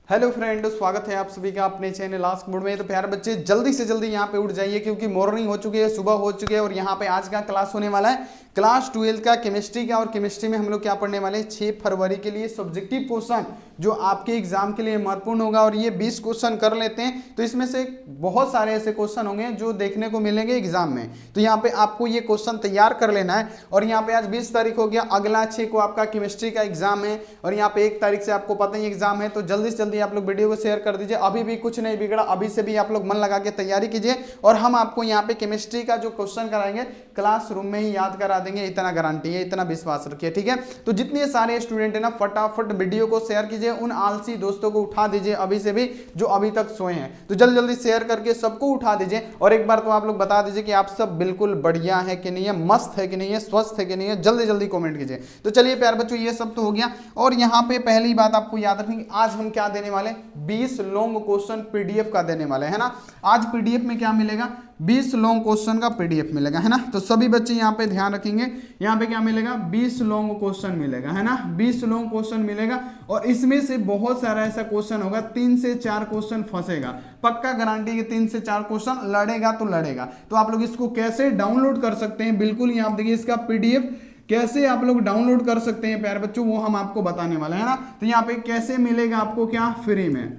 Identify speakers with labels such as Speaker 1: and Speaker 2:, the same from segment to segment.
Speaker 1: Hello friend, स्वागत है आप सभी का अपने चैनल आस्क मोड में। तो प्यारे बच्चे जल्दी से जल्दी यहाँ पे उठ जाइए क्योंकि मॉर्निंग हो चुकी है, सुबह हो चुकी है और यहाँ पे आज का क्लास होने वाला है क्लास 12 का केमिस्ट्री का। और केमिस्ट्री में हम लोग क्या पढ़ने वाले हैं 6 फरवरी के लिए सब्जेक्टिव क्वेश्चन जो आपके एग्जाम के लिए महत्वपूर्ण होगा। और ये 20 क्वेश्चन कर लेते हैं तो इसमें से बहुत सारे ऐसे क्वेश्चन होंगे जो देखने को मिलेंगे एग्जाम में। तो यहाँ पे आपको ये क्वेश्चन तैयार कर लेना है। और यहाँ पे आज 20 तारीख हो गया, अगला 6 को आपका केमिस्ट्री का एग्जाम है और यहाँ पे 1 तारीख से आपको पता ही एग्जाम है। तो जल्दी से जल्दी आप लोग वीडियो को शेयर कर दीजिए। अभी भी कुछ नहीं बिगड़ा, अभी से भी आप लोग मन लगा के तैयारी कीजिए और हम आपको यहाँ पे केमिस्ट्री का जो क्वेश्चन कराएंगे क्लासरूम में ही याद करा देंगे, इतना गारंटी है, इतना विश्वास रखिए, ठीक है। तो जितने सारे स्टूडेंट है ना, फटाफट वीडियो को शेयर कीजिए, उन आलसी दोस्तों को उठा दीजिए अभी से भी जो अभी तक सोए हैं। तो जल्दी जल्दी शेयर करके सबको उठा दीजिए और एक बार तो आप लोग बता दीजिए कि आप सब बिल्कुल बढ़िया है कि नहीं है, मस्त है कि नहीं है, स्वस्थ है कि नहीं है, जल्दी जल्दी कमेंट कीजिए। तो चलिए प्यारे बच्चों, ये सब तो हो गया। और यहाँ पे पहली बात आपको याद रखनी, आज हम क्या देने वाले, 20 लॉन्ग क्वेश्चन पीडीएफ का देने वाले है ना। आज पीडीएफ में क्या मिलेगा, 20 लॉन्ग क्वेश्चन का पीडीएफ मिलेगा, है ना। तो सभी बच्चे यहाँ पे ध्यान रखेंगे, यहाँ पे क्या मिलेगा, 20 लॉन्ग क्वेश्चन मिलेगा, है ना। 20 लॉन्ग क्वेश्चन मिलेगा और इसमें से बहुत सारा ऐसा क्वेश्चन होगा, 3 से 4 क्वेश्चन फंसेगा, पक्का गारंटी के 3 से 4 क्वेश्चन लड़ेगा तो लड़ेगा। तो आप लोग इसको कैसे डाउनलोड कर सकते हैं, बिल्कुल यहाँ देखिए इसका पीडीएफ कैसे आप लोग डाउनलोड कर सकते हैं प्यारे बच्चों, वो हम आपको बताने वाले हैं ना। तो यहाँ पे कैसे मिलेगा आपको, क्या फ्री में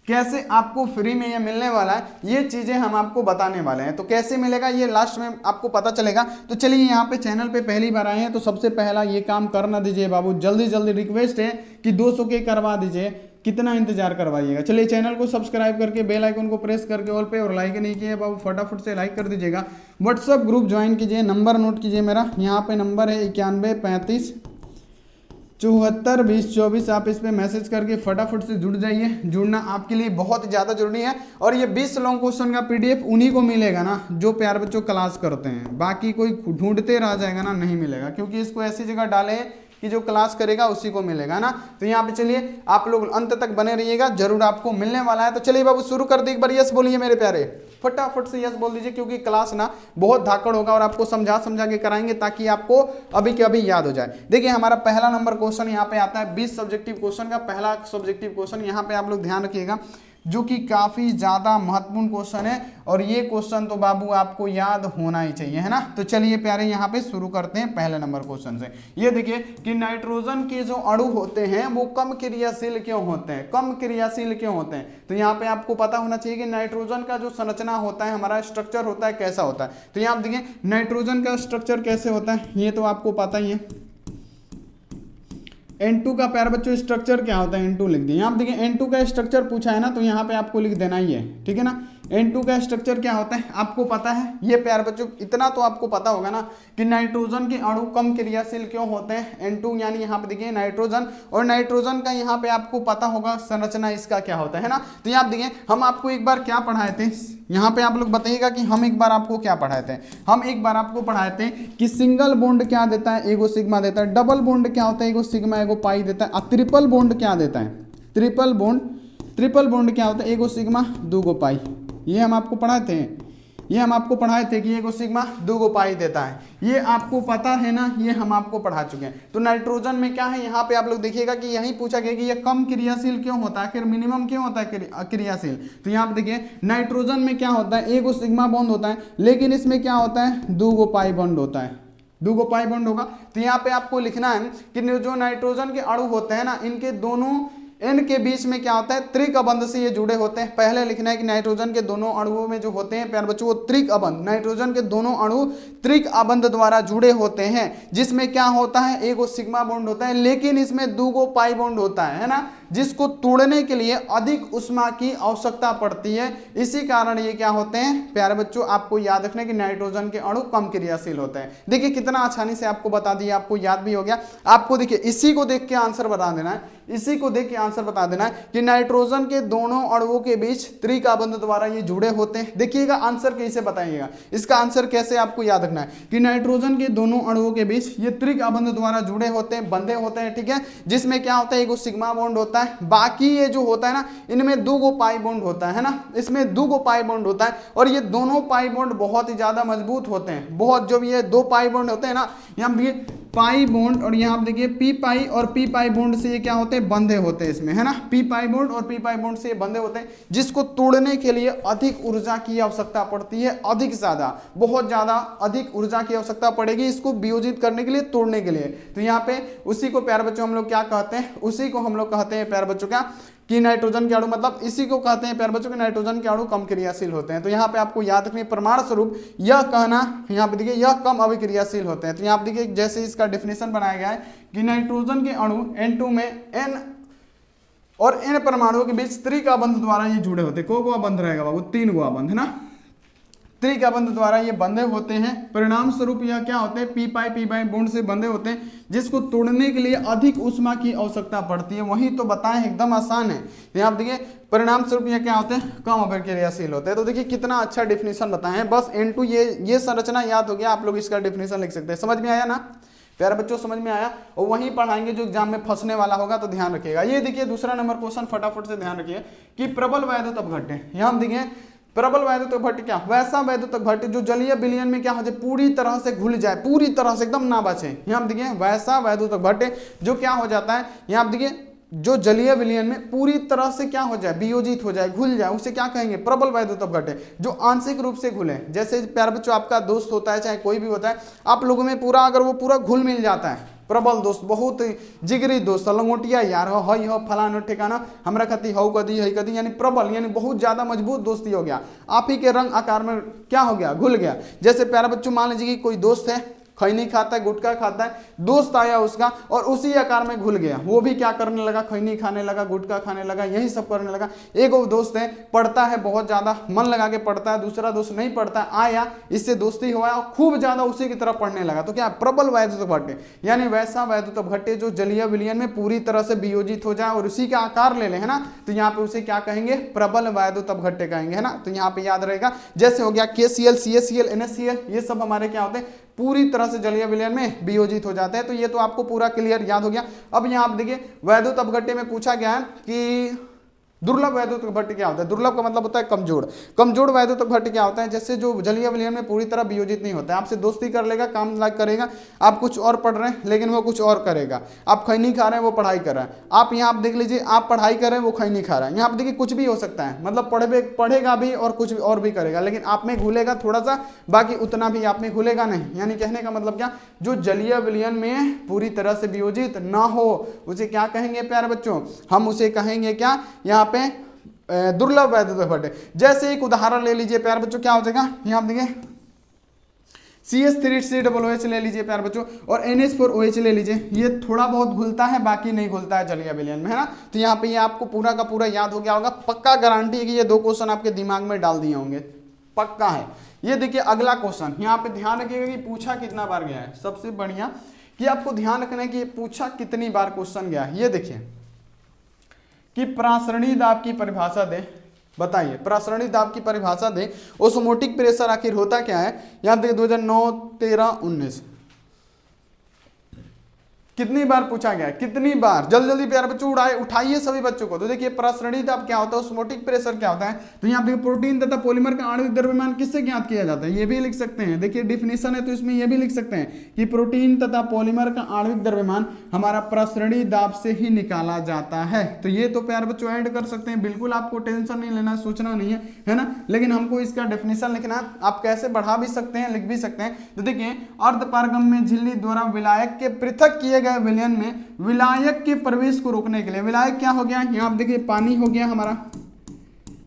Speaker 1: कैसे आपको फ्री में ये मिलने वाला है, ये चीजें हम आपको बताने वाले हैं। तो कैसे मिलेगा ये लास्ट में आपको पता चलेगा। तो चलिए, यहाँ पे चैनल पे पहली बार आए हैं तो सबसे पहला ये काम करना दीजिए बाबू, जल्दी जल्दी रिक्वेस्ट है कि 200 के करवा दीजिए, कितना इंतजार करवाइएगा। चलिए चैनल को सब्सक्राइब करके बेल आइकन को प्रेस करके ऑल पे, और लाइक नहीं किए बाबू फटाफट से लाइक कर दीजिएगा। व्हाट्सअप ग्रुप ज्वाइन कीजिए, नंबर नोट कीजिए मेरा, यहाँ पे नंबर है 91 35 74 20 24। आप इस पे मैसेज करके फटाफट से जुड़ जाइए, जुड़ना आपके लिए बहुत ज़्यादा जरूरी है। और ये 20 लॉन्ग क्वेश्चन का पीडीएफ उन्हीं को मिलेगा ना जो प्यार बच्चों क्लास करते हैं, बाकी कोई ढूंढते रह जाएगा ना, नहीं मिलेगा, क्योंकि इसको ऐसी जगह डाले कि जो क्लास करेगा उसी को मिलेगा ना। तो यहाँ पे चलिए आप लोग अंत तक बने रहिएगा, जरूर आपको मिलने वाला है। तो चलिए बाबू शुरू कर दे, एक बार यस बोलिए मेरे प्यारे, फटाफट से यस बोल दीजिए, क्योंकि क्लास ना बहुत धाकड़ होगा और आपको समझा समझा के कराएंगे ताकि आपको अभी के अभी याद हो जाए। देखिए हमारा पहला नंबर क्वेश्चन यहाँ पे आता है 20 सब्जेक्टिव क्वेश्चन का पहला सब्जेक्टिव क्वेश्चन। यहाँ पे आप लोग ध्यान रखिएगा, जो कि काफी ज्यादा महत्वपूर्ण क्वेश्चन है और ये क्वेश्चन तो बाबू आपको याद होना ही चाहिए, है ना। तो चलिए प्यारे यहाँ पे शुरू करते हैं पहले नंबर क्वेश्चन से। ये देखिए कि नाइट्रोजन के जो अणु होते हैं वो कम क्रियाशील क्यों होते हैं, कम क्रियाशील क्यों होते हैं। तो यहाँ पे आपको पता होना चाहिए कि नाइट्रोजन का जो संरचना होता है, हमारा स्ट्रक्चर होता है, कैसा होता है। तो यहाँ देखिए नाइट्रोजन का स्ट्रक्चर कैसे होता है, ये तो आपको पता ही है। N2 का प्यारे बच्चों स्ट्रक्चर क्या होता है, N2 लिख दिए। यहाँ देखिए N2 का स्ट्रक्चर पूछा है ना, तो यहाँ पे आपको लिख देना ही है, ठीक है ना। N2 का स्ट्रक्चर क्या होता है आपको पता है, ये प्यारे बच्चों इतना तो आपको पता होगा ना कि नाइट्रोजन के अणु कम क्रियाशील क्यों होते हैं। N2 यानी यहाँ पे देखिए नाइट्रोजन, और नाइट्रोजन का यहाँ पे आपको पता होगा संरचना इसका क्या होता है ना। तो यहाँ देखिए हम आपको एक बार क्या पढ़ाए थे, यहाँ पे आप लोग बताइएगा कि हम एक बार आपको क्या पढ़ाए थे। हम एक बार आपको पढ़ाए थे कि सिंगल बॉन्ड क्या देता है, एगो सिग्मा देता है, डबल बॉन्ड क्या होता है, एगो सिग्मा एगो पाई देता है, और ट्रिपल बॉन्ड क्या देता है, ट्रिपल बॉन्ड क्या होता है, एगो सिग्मा दूगो पाई। ये हम आपको पढ़ाए थे, ये हम आपको पढ़ाए थे कि एगो सिग्मा दूगो पाई देता है, ये आपको पता है ना, ये हम आपको पढ़ा चुके हैं। तो नाइट्रोजन में क्या है, यहाँ पे आप लोग देखिएगा कि यही पूछा गया कि ये कम क्रियाशील क्यों होता है, फिर मिनिमम क्यों होता है क्रियाशील। तो यहाँ पे देखिए नाइट्रोजन में क्या होता है, एगो सिग्मा बॉन्ड होता है, लेकिन इसमें क्या होता है, दूगो पाई बॉन्ड होता है, दूगो पाई बॉन्ड होगा। तो यहाँ पे आपको लिखना है कि जो नाइट्रोजन के अणु होते हैं ना, इनके दोनों इन के बीच में क्या होता है, त्रिक अबंध से ये जुड़े होते हैं। पहले लिखना है कि नाइट्रोजन के दोनों अणुओं में जो होते हैं प्यारे बच्चों वो त्रिक अबंध, नाइट्रोजन के दोनों अणु त्रिक अबंध द्वारा जुड़े होते हैं, जिसमें क्या होता है, एगो सिग्मा बॉन्ड होता है, लेकिन इसमें दूगो पाई बॉन्ड होता है ना, जिसको तोड़ने के लिए अधिक ऊष्मा की आवश्यकता पड़ती है। इसी कारण ये क्या होते हैं प्यारे बच्चों, आपको याद रखना कि नाइट्रोजन के अणु कम क्रियाशील होते हैं। देखिए कितना आसानी से आपको बता दिया, आपको याद भी हो गया। आपको देखिए इसी को देख के आंसर बता देना है, इसी को देख के आंसर बता देना है कि नाइट्रोजन के दोनों अणुओं के बीच त्रिकाबंध द्वारा ये जुड़े होते हैं। देखिएगा आंसर कैसे बताइएगा, इसका आंसर कैसे आपको याद रखना है कि नाइट्रोजन के दोनों अणुओं के बीच ये त्रिकाबंध द्वारा जुड़े होते हैं, बंधे होते हैं, ठीक है। जिसमें क्या होता है, एगो सिग्मा बॉन्ड होता है, बाकी ये जो होता है ना, इनमें दूगो पाई बॉन्ड होता है ना, इसमें दूगो पाई बॉन्ड होता है, और ये दोनों पाई बॉन्ड बहुत ही ज्यादा मजबूत होते हैं, बहुत। जब ये दो पाई बॉन्ड होते हैं ना, यहाँ पाई बॉन्ड, और यहाँ आप देखिए पी पाई और पी पाई बॉन्ड से ये क्या होते हैं, बंधे होते हैं इसमें, है ना। पी पाई बॉन्ड और पी पाई बॉन्ड से बंधे होते हैं, जिसको तोड़ने के लिए अधिक ऊर्जा की आवश्यकता पड़ती है, अधिक ज्यादा, बहुत ज्यादा अधिक ऊर्जा की आवश्यकता पड़ेगी इसको वियोजित करने के लिए, तोड़ने के लिए। तो यहाँ पे उसी को प्यारे बच्चों हम लोग क्या कहते हैं, उसी को हम लोग कहते हैं प्यारे बच्चों क्या, कि नाइट्रोजन के अणु, मतलब इसी को कहते हैं प्यारे बच्चों के नाइट्रोजन के अणु कम क्रियाशील होते हैं। तो यहाँ पे आपको याद रखनी प्रमाण स्वरूप यह कहना, यहाँ पे देखिए यह कम अभिक्रियाशील होते हैं। तो यहाँ पे देखिए जैसे इसका डेफिनेशन बनाया गया है कि नाइट्रोजन के अणु N2 में N और N परमाणुओं के बीच त्रिका बंध द्वारा ये जुड़े होते हैं। को बंध रहेगा बाबू, 3 गुआ बंध, है ना, त्रिका बंध द्वारा ये बंधे होते हैं। परिणाम स्वरूप यह क्या होते हैं, पी पाई बॉन्ड से बंधे होते हैं, जिसको तोड़ने के लिए अधिक ऊष्मा की आवश्यकता पड़ती है। वही तो बताएं, एकदम आसान है। यहाँ देखिए परिणाम स्वरूप यह क्या होते हैं, कम अभिक्रियाशील होते हैं। तो देखिए कितना अच्छा डेफिनेशन बताए हैं। बस N2 ये संरचना याद हो गया, आप लोग इसका डेफिनेशन लिख सकते हैं। समझ में आया ना प्यारे बच्चों, समझ में आया। और वहीं पढ़ाएंगे जो एग्जाम में फंसने वाला होगा, तो ध्यान रखिएगा। ये देखिए दूसरा नंबर क्वेश्चन, फटाफट से ध्यान रखिए कि प्रबल वैद्युत अपघट्य। यहाँ हम देखिए प्रबल वैद्युत अपघट्य क्या, वैसा वैद्युत अपघट्य जो जलीय विलयन में क्या हो जाए, पूरी तरह से घुल जाए, पूरी तरह से एकदम ना बचे। यहाँ देखिए वैसा वैद्युत अपघट्य जो क्या हो जाता है, यहाँ देखिए जो जलीय विलयन में पूरी तरह से क्या हो जाए, वियोजित हो जाए, घुल जाए, उसे क्या कहेंगे, प्रबल वैद्युत अपघट्य। जो आंशिक रूप से घुले, जैसे प्यारे बच्चों आपका दोस्त होता है, चाहे कोई भी होता है, आप लोगों में पूरा अगर वो पूरा घुल मिल जाता है, प्रबल दोस्त, बहुत जिगरी दोस्त, लंगोटिया यार हो फलाना ठिकाना हमरा खती हो कदी है कदी, यानी प्रबल, यानी बहुत ज्यादा मजबूत दोस्ती हो गया, आप ही के रंग आकार में क्या हो गया, घुल गया। जैसे प्यारे बच्चों मान लीजिए कि कोई दोस्त है, खैनी खाता है, गुटखा खाता है, दोस्त आया उसका और उसी आकार में घुल गया, वो भी क्या करने लगा, खैनी खाने लगा, गुटखा खाने लगा, यही सब करने लगा। एक वो दोस्त है, पढ़ता है, बहुत ज्यादा मन लगा के पढ़ता है, दूसरा दोस्त नहीं पढ़ता, आया, इससे दोस्ती हुआ और खूब ज्यादा उसी की तरफ पढ़ने लगा। तो क्या प्रबल वैद्युत अपघट्य, यानी वैसा वैद्युत अपघट्य जो जलीय विलयन में पूरी तरह से वियोजित हो जाए और उसी का आकार ले ले, है ना। तो यहाँ पे उसे क्या कहेंगे, प्रबल वैद्युत अपघट्य कहेंगे, है ना। तो यहाँ पे याद रहेगा, जैसे हो गया KCl, CaCl, NaCl, ये सब हमारे क्या होते हैं, पूरी तरह से जलीय विलयन में वियोजित हो जाते हैं। तो ये तो आपको पूरा क्लियर याद हो गया। अब यहाँ आप देखिए वैद्युत अपघट्य में पूछा गया है कि दुर्लभ वैद्युत अपघट्य क्या होता है। दुर्लभ का मतलब होता है कमजोर। कमजोर वैद्युत अपघट्य क्या होता है, जैसे जो जलीय विलयन में पूरी तरह वियोजित नहीं होता है, आपसे दोस्ती कर लेगा, काम लायक करेगा, आप कुछ और पढ़ रहे हैं लेकिन वो कुछ और करेगा, आप खैनी खा रहे हैं वो पढ़ाई कर रहा है, आप यहाँ आप देख लीजिए, आप पढ़ाई कर रहे हैं वो खैनी खा रहा है, यहाँ आप देखिए कुछ भी हो सकता है, मतलब पढ़ेगा भी और कुछ और भी करेगा, लेकिन आप में घुलेगा थोड़ा सा, बाकी उतना भी आप में घुलेगा नहीं। यानी कहने का मतलब क्या, जो जलीय विलयन में पूरी तरह से वियोजित ना हो उसे क्या कहेंगे प्यारे बच्चों, हम उसे कहेंगे क्या, यहाँ पे दुर्लभ वैद्युत अपघट्य। जैसे एक उदाहरण ले लीजिए प्यारे बच्चों, क्या हो जाएगा, यहाँ आप देखिए CH3COOH ले लीजिए प्यारे बच्चों, और NH4OH ले लीजिए। ये थोड़ा बहुत घुलता है, बाकी नहीं घुलता है जलीय विलयन में, है ना। तो यहाँ पे ये आपको पूरा का पूरा याद हो गया होगा, पक्का गारंटी है कि ये 2 क्वेश्चन आपके दिमाग में डाल दिए होंगे, पक्का है। ये देखिए अगला क्वेश्चन, यहाँ पे ध्यान रखिएगा कि पूछा कितना बार गया है। सबसे बढ़िया कि आपको ध्यान रखना है कि पूछा कितनी बार क्वेश्चन गया है। ये देखिए कि प्रासरणी दाब की परिभाषा दे, बताइए प्रासरणी दाब की परिभाषा दे, ओस्मोटिक प्रेशर आखिर होता क्या है। यहाँ देखिए 2009, 13, 19 कितनी बार पूछा गया है, कितनी बार, जल्दी जल्दी प्यारे बच्चों उठाइए सभी बच्चों को। तो देखिए प्रासरणी दाब क्या होता है, ओस्मोटिक प्रेशर क्या होता है। तो यहाँ देखिए प्रोटीन तथा पॉलीमर का आणविक द्रव्यमान किससे ज्ञात किया जाता है, ये भी लिख सकते हैं। देखिए डिफिनेशन है तो इसमें ये भी लिख सकते हैं कि प्रोटीन तथा पॉलीमर का आणविक द्रव्यमान हमारा प्रासरणी दाब से ही निकाला जाता है। तो ये तो प्यारे बच्चों ऐड कर सकते हैं, बिल्कुल आपको टेंशन नहीं लेना, सोचना नहीं है ना। लेकिन हमको इसका डेफिनेशन लिखना, आप कैसे बढ़ा भी सकते हैं, लिख भी सकते हैं। तो देखिए अर्धपारगम्य झिल्ली द्वारा विलायक के पृथक किए विलयन में विलायक के प्रवेश को रोकने के लिए, विलायक क्या हो गया, यहाँ आप देखिए पानी हो गया, हमारा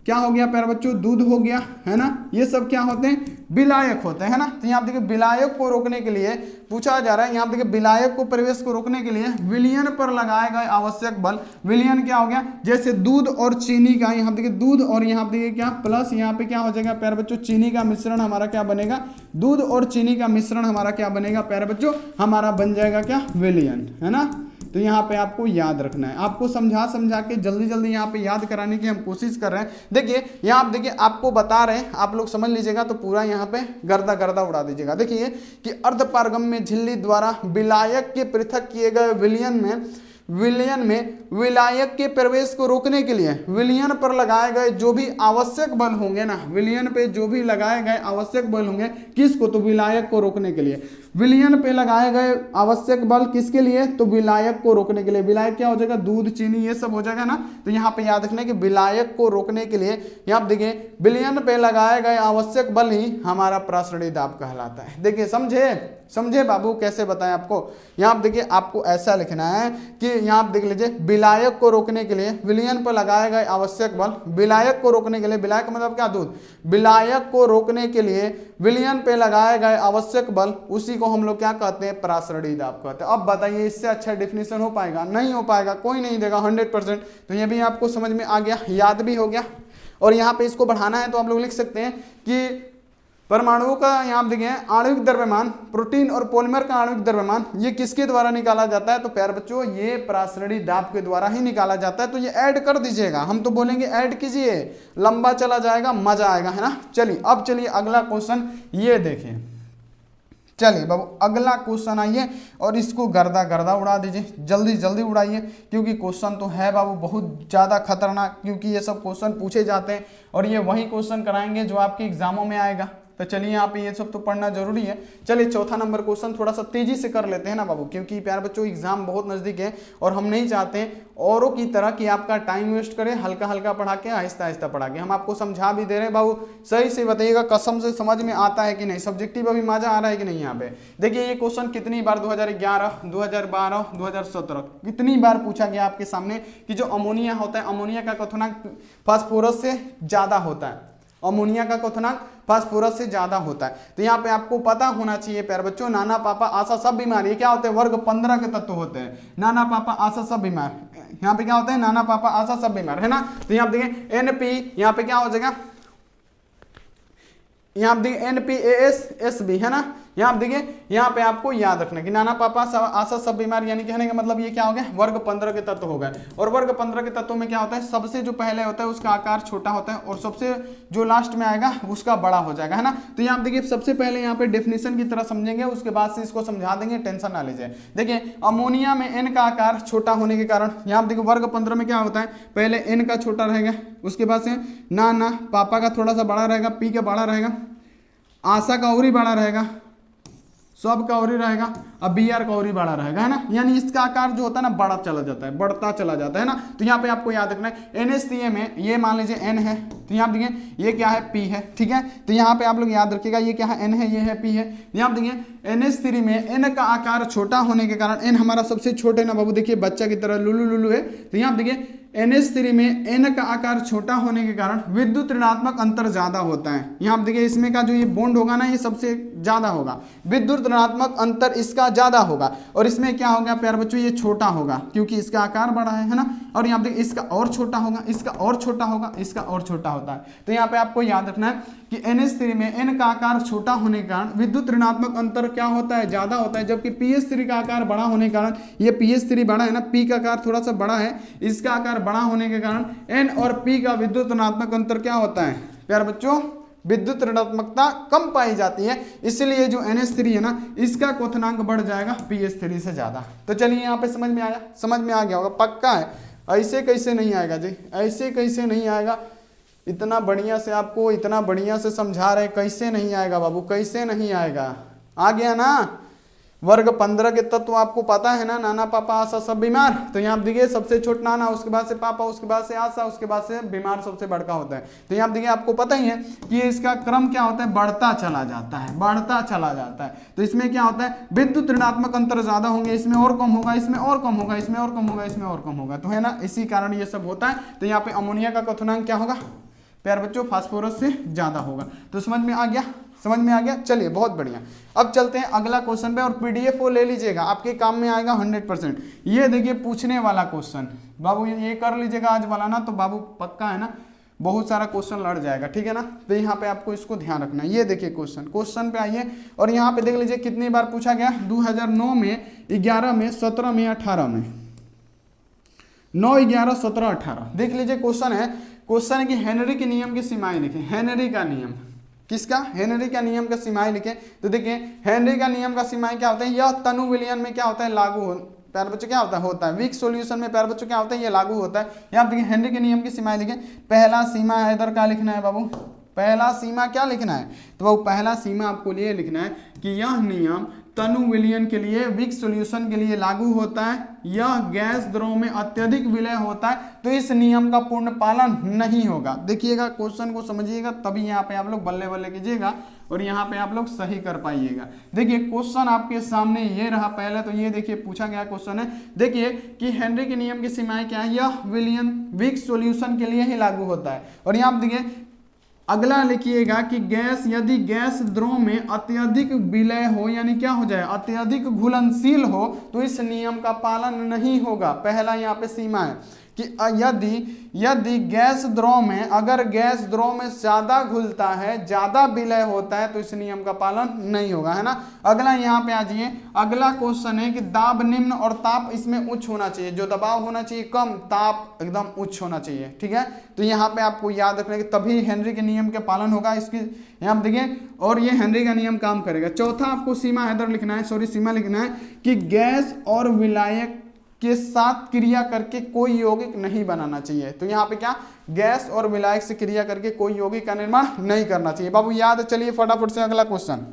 Speaker 1: क्या हो गया प्यारे बच्चों, दूध हो गया, है ना। ये सब क्या होते हैं, विलायक होते हैं, है ना। तो यहाँ देखिए विलायक को रोकने के लिए पूछा जा रहा है, यहाँ देखिए विलायक को प्रवेश को रोकने के लिए विलयन पर लगाए गए आवश्यक बल। विलयन क्या हो गया, जैसे दूध और चीनी का, यहाँ देखिए दूध और यहाँ देखिए क्या प्लस, यहाँ पे क्या हो जाएगा प्यारे बच्चों, चीनी का मिश्रण हमारा क्या बनेगा, दूध और चीनी का मिश्रण हमारा क्या बनेगा प्यारे बच्चों, हमारा बन जाएगा क्या, विलयन, है ना। तो यहाँ पे आपको याद रखना है, आपको समझा के जल्दी जल्दी यहाँ पे याद कराने की हम कोशिश कर रहे हैं। देखिए यहाँ आप देखिए आपको बता रहे हैं, आप लोग समझ लीजिएगा तो पूरा यहाँ पे गर्दा उड़ा दीजिएगा। देखिए कि अर्धपारगम्य झिल्ली द्वारा विलायक के पृथक किए गए विलयन में विलायक के प्रवेश को रोकने के लिए विलयन पर लगाए गए जो भी आवश्यक बल होंगे ना, विलयन पे जो भी लगाए गए आवश्यक बल होंगे किसको, तो विलायक को रोकने के लिए, विलयन पे लगाए गए आवश्यक बल किसके लिए, तो विलायक को रोकने के लिए। विलायक क्या हो जाएगा, दूध, चीनी, ये सब हो जाएगा ना। तो यहाँ पे याद रखना कि विलायक को रोकने के लिए यहाँ पे देखिए विलयन पे लगाए गए आवश्यक बल ही हमारा प्रासरणी दाब कहलाता है। देखिए समझे बाबू, कैसे बताएं आपको। यहाँ पे देखिए आपको ऐसा लिखना है कि यहाँ पे देख लीजिए विलायक को रोकने के लिए विलयन पर लगाए गए आवश्यक बल, विलायक को रोकने के लिए, विलायक मतलब क्या, दूध, विलायक को रोकने के लिए विलयन पे लगाए गए आवश्यक बल, उसी को हम लोग क्या कहते हैं, प्रासरणी दाब कहते हैं। अब बताइए इससे अच्छा डेफिनेशन हो पाएगा, नहीं हो पाएगा, कोई नहीं देगा 100%। तो ये भी आपको समझ में आ गया, याद भी हो गया। और यहाँ पे इसको बढ़ाना है तो आप लोग लिख सकते हैं कि परमाणुओं का यहाँ देखिए आणविक द्रव्यमान, प्रोटीन और पॉलीमर का आणविक द्रव्यमान, ये किसके द्वारा निकाला जाता है, तो प्यारे बच्चों ये प्रासरणी दाब के द्वारा ही निकाला जाता है। तो ये ऐड कर दीजिएगा, हम तो बोलेंगे ऐड कीजिए, लंबा चला जाएगा, मजा आएगा, है ना। चलिए अब चलिए अगला क्वेश्चन ये देखिए। चलिए बाबू अगला क्वेश्चन आइए और इसको गर्दा उड़ा दीजिए, जल्दी जल्दी उड़ाइए, क्योंकि क्वेश्चन तो है बाबू बहुत ज़्यादा खतरनाक, क्योंकि ये सब क्वेश्चन पूछे जाते हैं और ये वही क्वेश्चन कराएंगे जो आपके एग्जामों में आएगा। तो चलिए यहाँ पे ये सब तो पढ़ना जरूरी है। चलिए चौथा नंबर क्वेश्चन थोड़ा सा तेजी से कर लेते हैं ना बाबू, क्योंकि प्यारे बच्चों एग्जाम बहुत नजदीक है और हम नहीं चाहते औरों की तरह कि आपका टाइम वेस्ट करें, हल्का हल्का पढ़ा के आहिस्ता आहिस्ता पढ़ा के। हम आपको समझा भी दे रहे हैं बाबू, सही से बताइएगा कसम से समझ में आता है कि नहीं, सब्जेक्टिव अभी मजा आ रहा है कि नहीं। यहाँ पे देखिए ये क्वेश्चन कितनी बार 2011, 2012, 2017 कितनी बार पूछा गया आपके सामने कि जो अमोनिया होता है, अमोनिया का क्वथनांक फास्फोरस से ज्यादा होता है, अमोनिया का क्वथनांक फास्फोरस से ज्यादा होता है। तो यहाँ पे आपको पता होना चाहिए प्यारे बच्चों, नाना पापा आशा सब बीमार, ये क्या होते हैं, वर्ग 15 के तत्व होते हैं। नाना पापा आशा सब बीमार, यहाँ पे क्या होता है, नाना पापा आशा सब बीमार, है ना। तो यहाँ पे देखिए NP, यहाँ पे क्या हो जाएगा, यहाँ पे देखिए NPASSB, है ना। यहाँ पे देखिए यहाँ पे आपको याद रखना कि नाना पापा आशा सब बीमार, यानी कहने का मतलब ये क्या हो गया, वर्ग 15 के तत्व हो गए। और वर्ग 15 के तत्वों में क्या होता है, सबसे जो पहले होता है उसका आकार छोटा होता है और सबसे जो लास्ट में आएगा उसका बड़ा हो जाएगा, है ना। तो यहाँ पे देखिए सबसे पहले यहाँ पे डेफिनेशन की तरह समझेंगे, उसके बाद से इसको समझा देंगे, टेंशन ना लीजिए। देखिए अमोनिया में N का आकार छोटा होने के कारण, यहाँ पे देखिए वर्ग 15 में क्या होता है, पहले N का छोटा रहेगा, उसके बाद से नाना पापा का थोड़ा सा बड़ा रहेगा, P का बड़ा रहेगा, आशा का और ही बड़ा रहेगा, सब का और ही रहेगा, अब BR का और ही बड़ा रहेगा, है ना। यानी इसका आकार जो होता है ना बड़ा चला जाता है, बढ़ता चला जाता है ना। तो यहाँ पे आपको याद रखना है NH3 में ये मान लीजिए N है, तो यहाँ देखिए ये क्या है, P है, ठीक है। तो यहाँ पे आप लोग याद रखिएगा ये क्या है, N है, ये है, P है। यहाँ देखिए NH3 में N का आकार छोटा होने के कारण, N हमारा सबसे छोटे ना बाबू, देखिए बच्चा की तरह लुलू है। तो यहाँ देखिए NH3 में N का आकार छोटा होने के कारण विद्युत ऋणात्मक अंतर ज्यादा होता है। यहाँ देखिए इसमें का जो ये बॉन्ड होगा ना, ये सबसे ज्यादा होगा, विद्युत ऋणात्मक अंतर इसका ज्यादा होगा। और इसमें क्या होगा प्यारे बच्चों, ये छोटा होगा क्योंकि इसका आकार बड़ा है ना। और यहाँ देखिए इसका और छोटा होगा, इसका और छोटा होगा, इसका और छोटा होता है। तो यहाँ पे आपको याद रखना है कि NH3 में N का आकार छोटा होने के कारण विद्युत ऋणात्मक अंतर क्या होता है, ज्यादा होता है। जबकि PH3 का आकार बड़ा होने के कारण, ये PH3 बड़ा है ना, P का आकार थोड़ा सा बड़ा है, इसका आकार बड़ा होने के कारण N और P का विद्युत ऋणात्मक अंतर क्या होता है प्यारे बच्चों, विद्युत ऋणात्मकता कम पाई जाती है। इसलिए जो NH3 है ना, इसका क्वथनांक बढ़ जाएगा PH3 से ज्यादा। तो चलिए यहाँ पे समझ में आया, समझ में आ गया होगा, पक्का है। ऐसे कैसे नहीं आएगा जी, ऐसे कैसे नहीं आएगा, इतना बढ़िया से आपको इतना बढ़िया से समझा रहे, कैसे नहीं आएगा बाबू, कैसे नहीं आएगा, आ गया ना। वर्ग 15 के तत्व आपको पता है ना, नाना पापा आशा सब बीमार। तो यहाँ देखिए सबसे छोटा नाना, उसके बाद से पापा, उसके बाद से आशा, उसके बाद से बीमार सबसे बड़का होता है। तो यहाँ देखिए आपको पता ही है कि इसका क्रम क्या होता है, बढ़ता चला जाता है, बढ़ता चला जाता है। तो इसमें क्या होता है, विद्युत ऋणात्मक अंतर ज्यादा होंगे, इसमें और कम होगा, इसमें और कम होगा, इसमें और कम होगा, इसमें और कम होगा, तो है ना, इसी कारण ये सब होता है। तो यहाँ पे अमोनिया का क्वथनांक क्या होगा प्यारे बच्चों, फास्फोरस से ज्यादा होगा। तो समझ में आ गया, समझ में आ गया। चलिए बहुत बढ़िया, अब चलते हैं अगला क्वेश्चन पे। और PDF वो ले लीजिएगा, आपके काम में आएगा 100%। ये देखिए पूछने वाला क्वेश्चन बाबू, ये कर लीजिएगा आज वाला ना, तो बाबू पक्का है ना, बहुत सारा क्वेश्चन लड़ जाएगा, ठीक है ना। तो यहाँ पे आपको इसको ध्यान रखना है। ये देखिए क्वेश्चन पे आइए और यहाँ पे देख लीजिए कितनी बार पूछा गया, 2009 में, 11 में, 17 में, 18 में, 9, 11, 17, 18। देख लीजिए क्वेश्चन है कि हेनरी के नियम की सीमाएं लिखें। हेनरी का नियम किसका, हेनरी का नियम का सीमाएं लिखें। तो देखिए हेनरी का नियम का सीमाएं क्या होते हैं, यह तनु विलयन में क्या होता है, लागू प्यारे बच्चों क्या होता है वीक सॉल्यूशन में प्यारे बच्चों क्या होता है, ये लागू होता है। यहाँ देखिए हेनरी के नियम की सीमाएं लिखें। पहला सीमा है, इधर क्या लिखना है बाबू, पहला सीमा क्या लिखना है, तो बाबू पहला सीमा आपको लिए लिखना है कि यह नियम तनु विलयन के लिए, विक सॉल्यूशन के लिए लागू होता है। यह गैस द्रव में अत्यधिक विलय होता है तो इस नियम का पूर्ण पालन नहीं होगा। देखिएगा क्वेश्चन को समझिएगा, तभी यहाँ पे आप लोग बल्ले बल्ले कीजिएगा और यहाँ पे आप लोग सही कर पाइएगा। देखिए क्वेश्चन आपके सामने ये रहा। पहले तो ये देखिए पूछा गया क्वेश्चन है, देखिए कि हेनरी के नियम की सीमाएं क्या है, यह विलयन विक सॉल्यूशन के लिए ही लागू होता है। और यहाँ पे देखिए अगला लिखिएगा कि गैस, यदि गैस द्रव में अत्यधिक विलय हो यानी क्या हो जाए, अत्यधिक घुलनशील हो तो इस नियम का पालन नहीं होगा। पहला यहाँ पे सीमा है कि यदि गैस द्रव में, अगर गैस द्रव में ज्यादा घुलता है, ज्यादा विलय होता है तो इस नियम का पालन नहीं होगा, है ना। अगला यहाँ पे आ जाइए, अगला क्वेश्चन है कि दाब निम्न और ताप इसमें उच्च होना चाहिए। जो दबाव होना चाहिए कम, ताप एकदम उच्च होना चाहिए, ठीक है। तो यहाँ पे आपको याद रखना कि तभी हेनरी के नियम के पालन होगा। इसकी यहाँ पे देखिए, और ये हेनरी का नियम काम करेगा। चौथा आपको सीमा हैदर लिखना है, सीमा लिखना है कि गैस और विलायक के साथ क्रिया करके कोई यौगिक नहीं बनाना चाहिए। तो यहाँ पे क्या, गैस और विलायक से क्रिया करके कोई यौगिक का निर्माण नहीं करना चाहिए। बाबू याद है, चलिए फटाफट से अगला क्वेश्चन,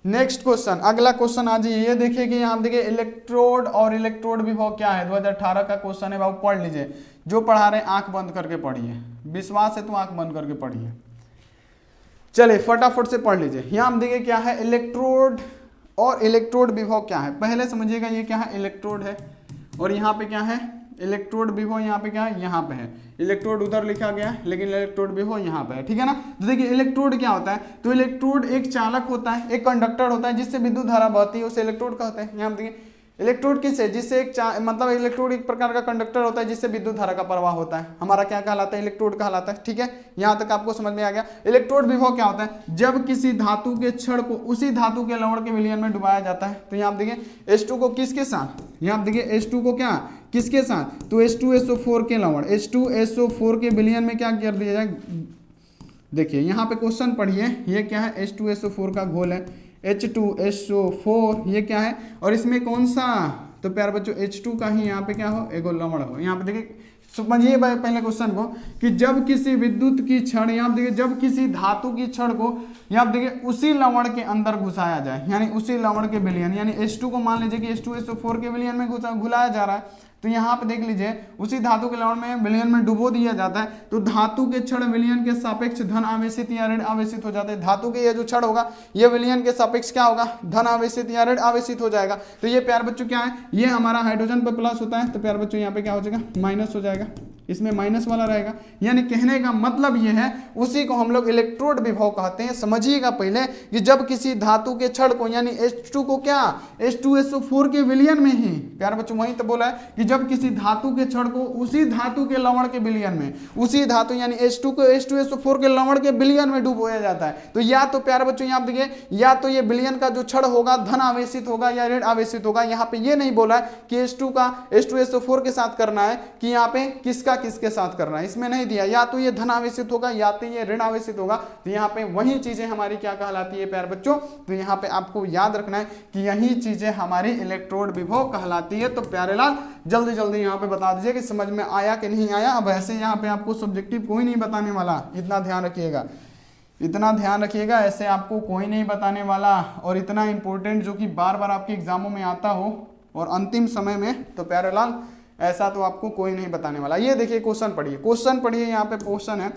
Speaker 1: नेक्स्ट क्वेश्चन, अगला क्वेश्चन आ जाइए। ये देखिए कि यहाँ देखिए इलेक्ट्रोड और इलेक्ट्रोड विभव क्या है, 2018 का क्वेश्चन है। बाबू पढ़ लीजिए, जो पढ़ा रहे आंख बंद करके पढ़िए, विश्वास है तो आंख बंद करके पढ़िए। चलिए फटाफट से पढ़ लीजिए। यहाँ देखिए क्या है, इलेक्ट्रोड और इलेक्ट्रोड विभव क्या है। पहले समझिएगा ये क्या है, इलेक्ट्रोड है, और यहाँ पे क्या है, इलेक्ट्रोड विभव यहाँ पे क्या है, यहाँ पे है। इलेक्ट्रोड उधर लिखा गया है लेकिन इलेक्ट्रोड विभव यहाँ पे है, ठीक है ना। तो देखिए इलेक्ट्रोड क्या होता है, तो इलेक्ट्रोड एक चालक होता है, एक कंडक्टर होता है जिससे विद्युत धारा बहती है, उसे इलेक्ट्रोड कहते हैं। यहाँ देखिए इलेक्ट्रोड किससे, जिससे एक मतलब इलेक्ट्रोड एक प्रकार का कंडक्टर होता है जिससे विद्युत धारा का प्रवाह होता है, हमारा क्या कहलाता है, इलेक्ट्रोड कहलाता है, ठीक है। यहाँ तक आपको समझ में आ गया। इलेक्ट्रोड विभव क्या होता है, जब किसी धातु के छड़ को उसी धातु के लवण के विलयन में डुबाया जाता है। तो यहाँ देखिए H2 को किसके साथ, यहाँ देखिए H2 को क्या, किसके साथ, तो H2SO4 के लवण, H2SO4 के विलयन में क्या कर दिया जाए। देखिए यहाँ पे क्वेश्चन पढ़िए, ये क्या है, H2SO4 का घोल है, H2SO4 ये क्या है, और इसमें कौन सा, तो प्यारे बच्चों H2 का ही यहाँ पे क्या हो, एगो लवण हो। यहाँ पे देखिए समझिए पहले क्वेश्चन को कि जब किसी विद्युत की छड़, यहाँ देखिए जब किसी धातु की छड़ को यहाँ देखिए उसी लवण के अंदर घुसाया जाए, यानी उसी लवण के विलयन, यानी H2 को मान लीजिए कि H2SO4 के विलयन में घुलाया जा रहा है। तो यहाँ पे देख लीजिए उसी धातु के लवण में विलयन में डुबो दिया जाता है, तो धातु के क्षण विलयन के सापेक्ष धन आवेशित या ऋण आवेशित हो जाते हैं। धातु के ये जो क्षण होगा ये विलयन के सापेक्ष क्या होगा, धन आवेशित या ऋण आवेशित हो जाएगा। तो ये प्यार बच्चों क्या है, ये हमारा हाइड्रोजन पर प्लस होता है, तो प्यार बच्चों यहाँ पे क्या हो जाएगा, माइनस हो जाएगा, इसमें माइनस वाला रहेगा। यानी कहने का मतलब ये है, उसी को हम लोग इलेक्ट्रोड विभव कहते हैं। समझिएगा पहले कि जब किसी धातु के छड़ को यानी H2 को क्या, H2SO4 के विलयन में ही, प्यार बच्चों वही तो बोला है कि जब किसी धातु के छड़ को उसी धातु के लवण के विलयन में, उसी धातु यानी H2 को H2SO4 के लवण के विलयन में डुबोया जाता है। तो या तो प्यार बच्चों यहाँ देखिए, या तो ये विलयन का जो छड़ होगा धन आवेशित होगा या ऋण आवेशित होगा। यहाँ पे ये नहीं बोला है कि H2 का H2SO4 के साथ करना है, कि यहाँ पे किसका किसके साथ करना है, इसमें नहीं दिया। या तो ये धन आवेशित होगा या तो ये ऋण आवेशित होगा। तो यहाँ पे वही चीजें हमारी क्या कहलाती है प्यार बच्चों, तो यहाँ पे आपको याद रखना है कि यही चीजें हमारी इलेक्ट्रोड विभव कहलाती है। तो प्यारे लाल जल्दी जल्दी यहाँ पे बता दीजिए कि समझ में आया कि नहीं आया। अब ऐसे यहाँ पे आपको सब्जेक्टिव कोई नहीं बताने वाला, इतना ध्यान रखिएगा, इतना ध्यान रखिएगा, ऐसे आपको कोई नहीं बताने वाला। और इतना इंपॉर्टेंट जो कि बार बार आपके एग्जामों में आता हो और अंतिम समय में, तो प्यारे लाल ऐसा तो आपको कोई नहीं बताने वाला। ये देखिए क्वेश्चन पढ़िए, यहाँ पे क्वेश्चन है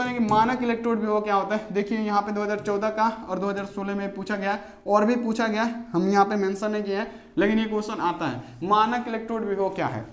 Speaker 1: कि मानक इलेक्ट्रोड विभव क्या होता है। देखिए यहाँ पे 2014 का और 2016 में पूछा गया, और भी पूछा गया, हम यहाँ पे मेंशन नहीं किया है, लेकिन ये क्वेश्चन आता है, मानक इलेक्ट्रोड विभव क्या है।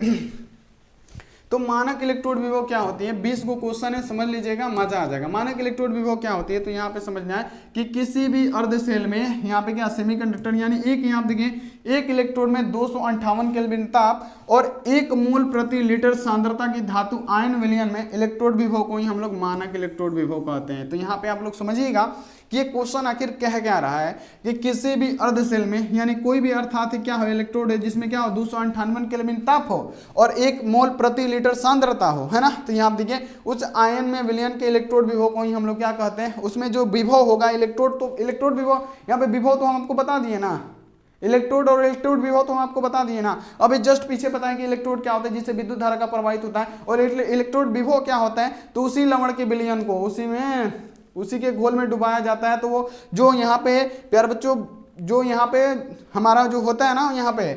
Speaker 1: तो मानक इलेक्ट्रोड विभव क्या होती है, 20 को क्वेश्चन है, समझ लीजिएगा, मजा आ जाएगा। मानक इलेक्ट्रोड विभव क्या होती है, तो यहाँ पे समझना है कि किसी भी अर्ध सेल में, यहाँ पे क्या सेमीकंडक्टर, यानी एक, यहाँ देखिए एक इलेक्ट्रोड में 258 केल्विन ताप और 1 मोल प्रति लीटर सांद्रता की धातु आयन विलयन में इलेक्ट्रोड विभव को ही हम लोग मानक इलेक्ट्रोड विभव कहते हैं। तो यहाँ पे आप लोग समझिएगा कि ये क्वेश्चन आखिर कह क्या रहा है कि किसी भी अर्ध सेल में, यानी कोई भी अर्थात क्या हो, इलेक्ट्रोड है जिसमें क्या हो 258 केल्विन ताप हो और 1 मोल प्रति लीटर सांद्रता हो, है ना। तो यहाँ देखिए उस आयन में विलयन के इलेक्ट्रोड विभव को ही हम लोग क्या कहते हैं, उसमें जो विभव होगा इलेक्ट्रोड, तो इलेक्ट्रोड विभव, यहाँ पे विभव तो हम आपको बता दिए ना, इलेक्ट्रोड और इलेक्ट्रोड विभव तो हम आपको बता दिए ना। अभी जस्ट पीछे पता है कि इलेक्ट्रोड क्या होता है, जिससे विद्युत धारा का प्रवाहित होता है, और इलेक्ट्रोड विभव क्या होता है, तो उसी लवण के विलयन को उसी के घोल में डुबाया जाता है। तो वो जो यहाँ पे प्यारे बच्चों जो यहाँ पे हमारा जो होता है ना, यहाँ पे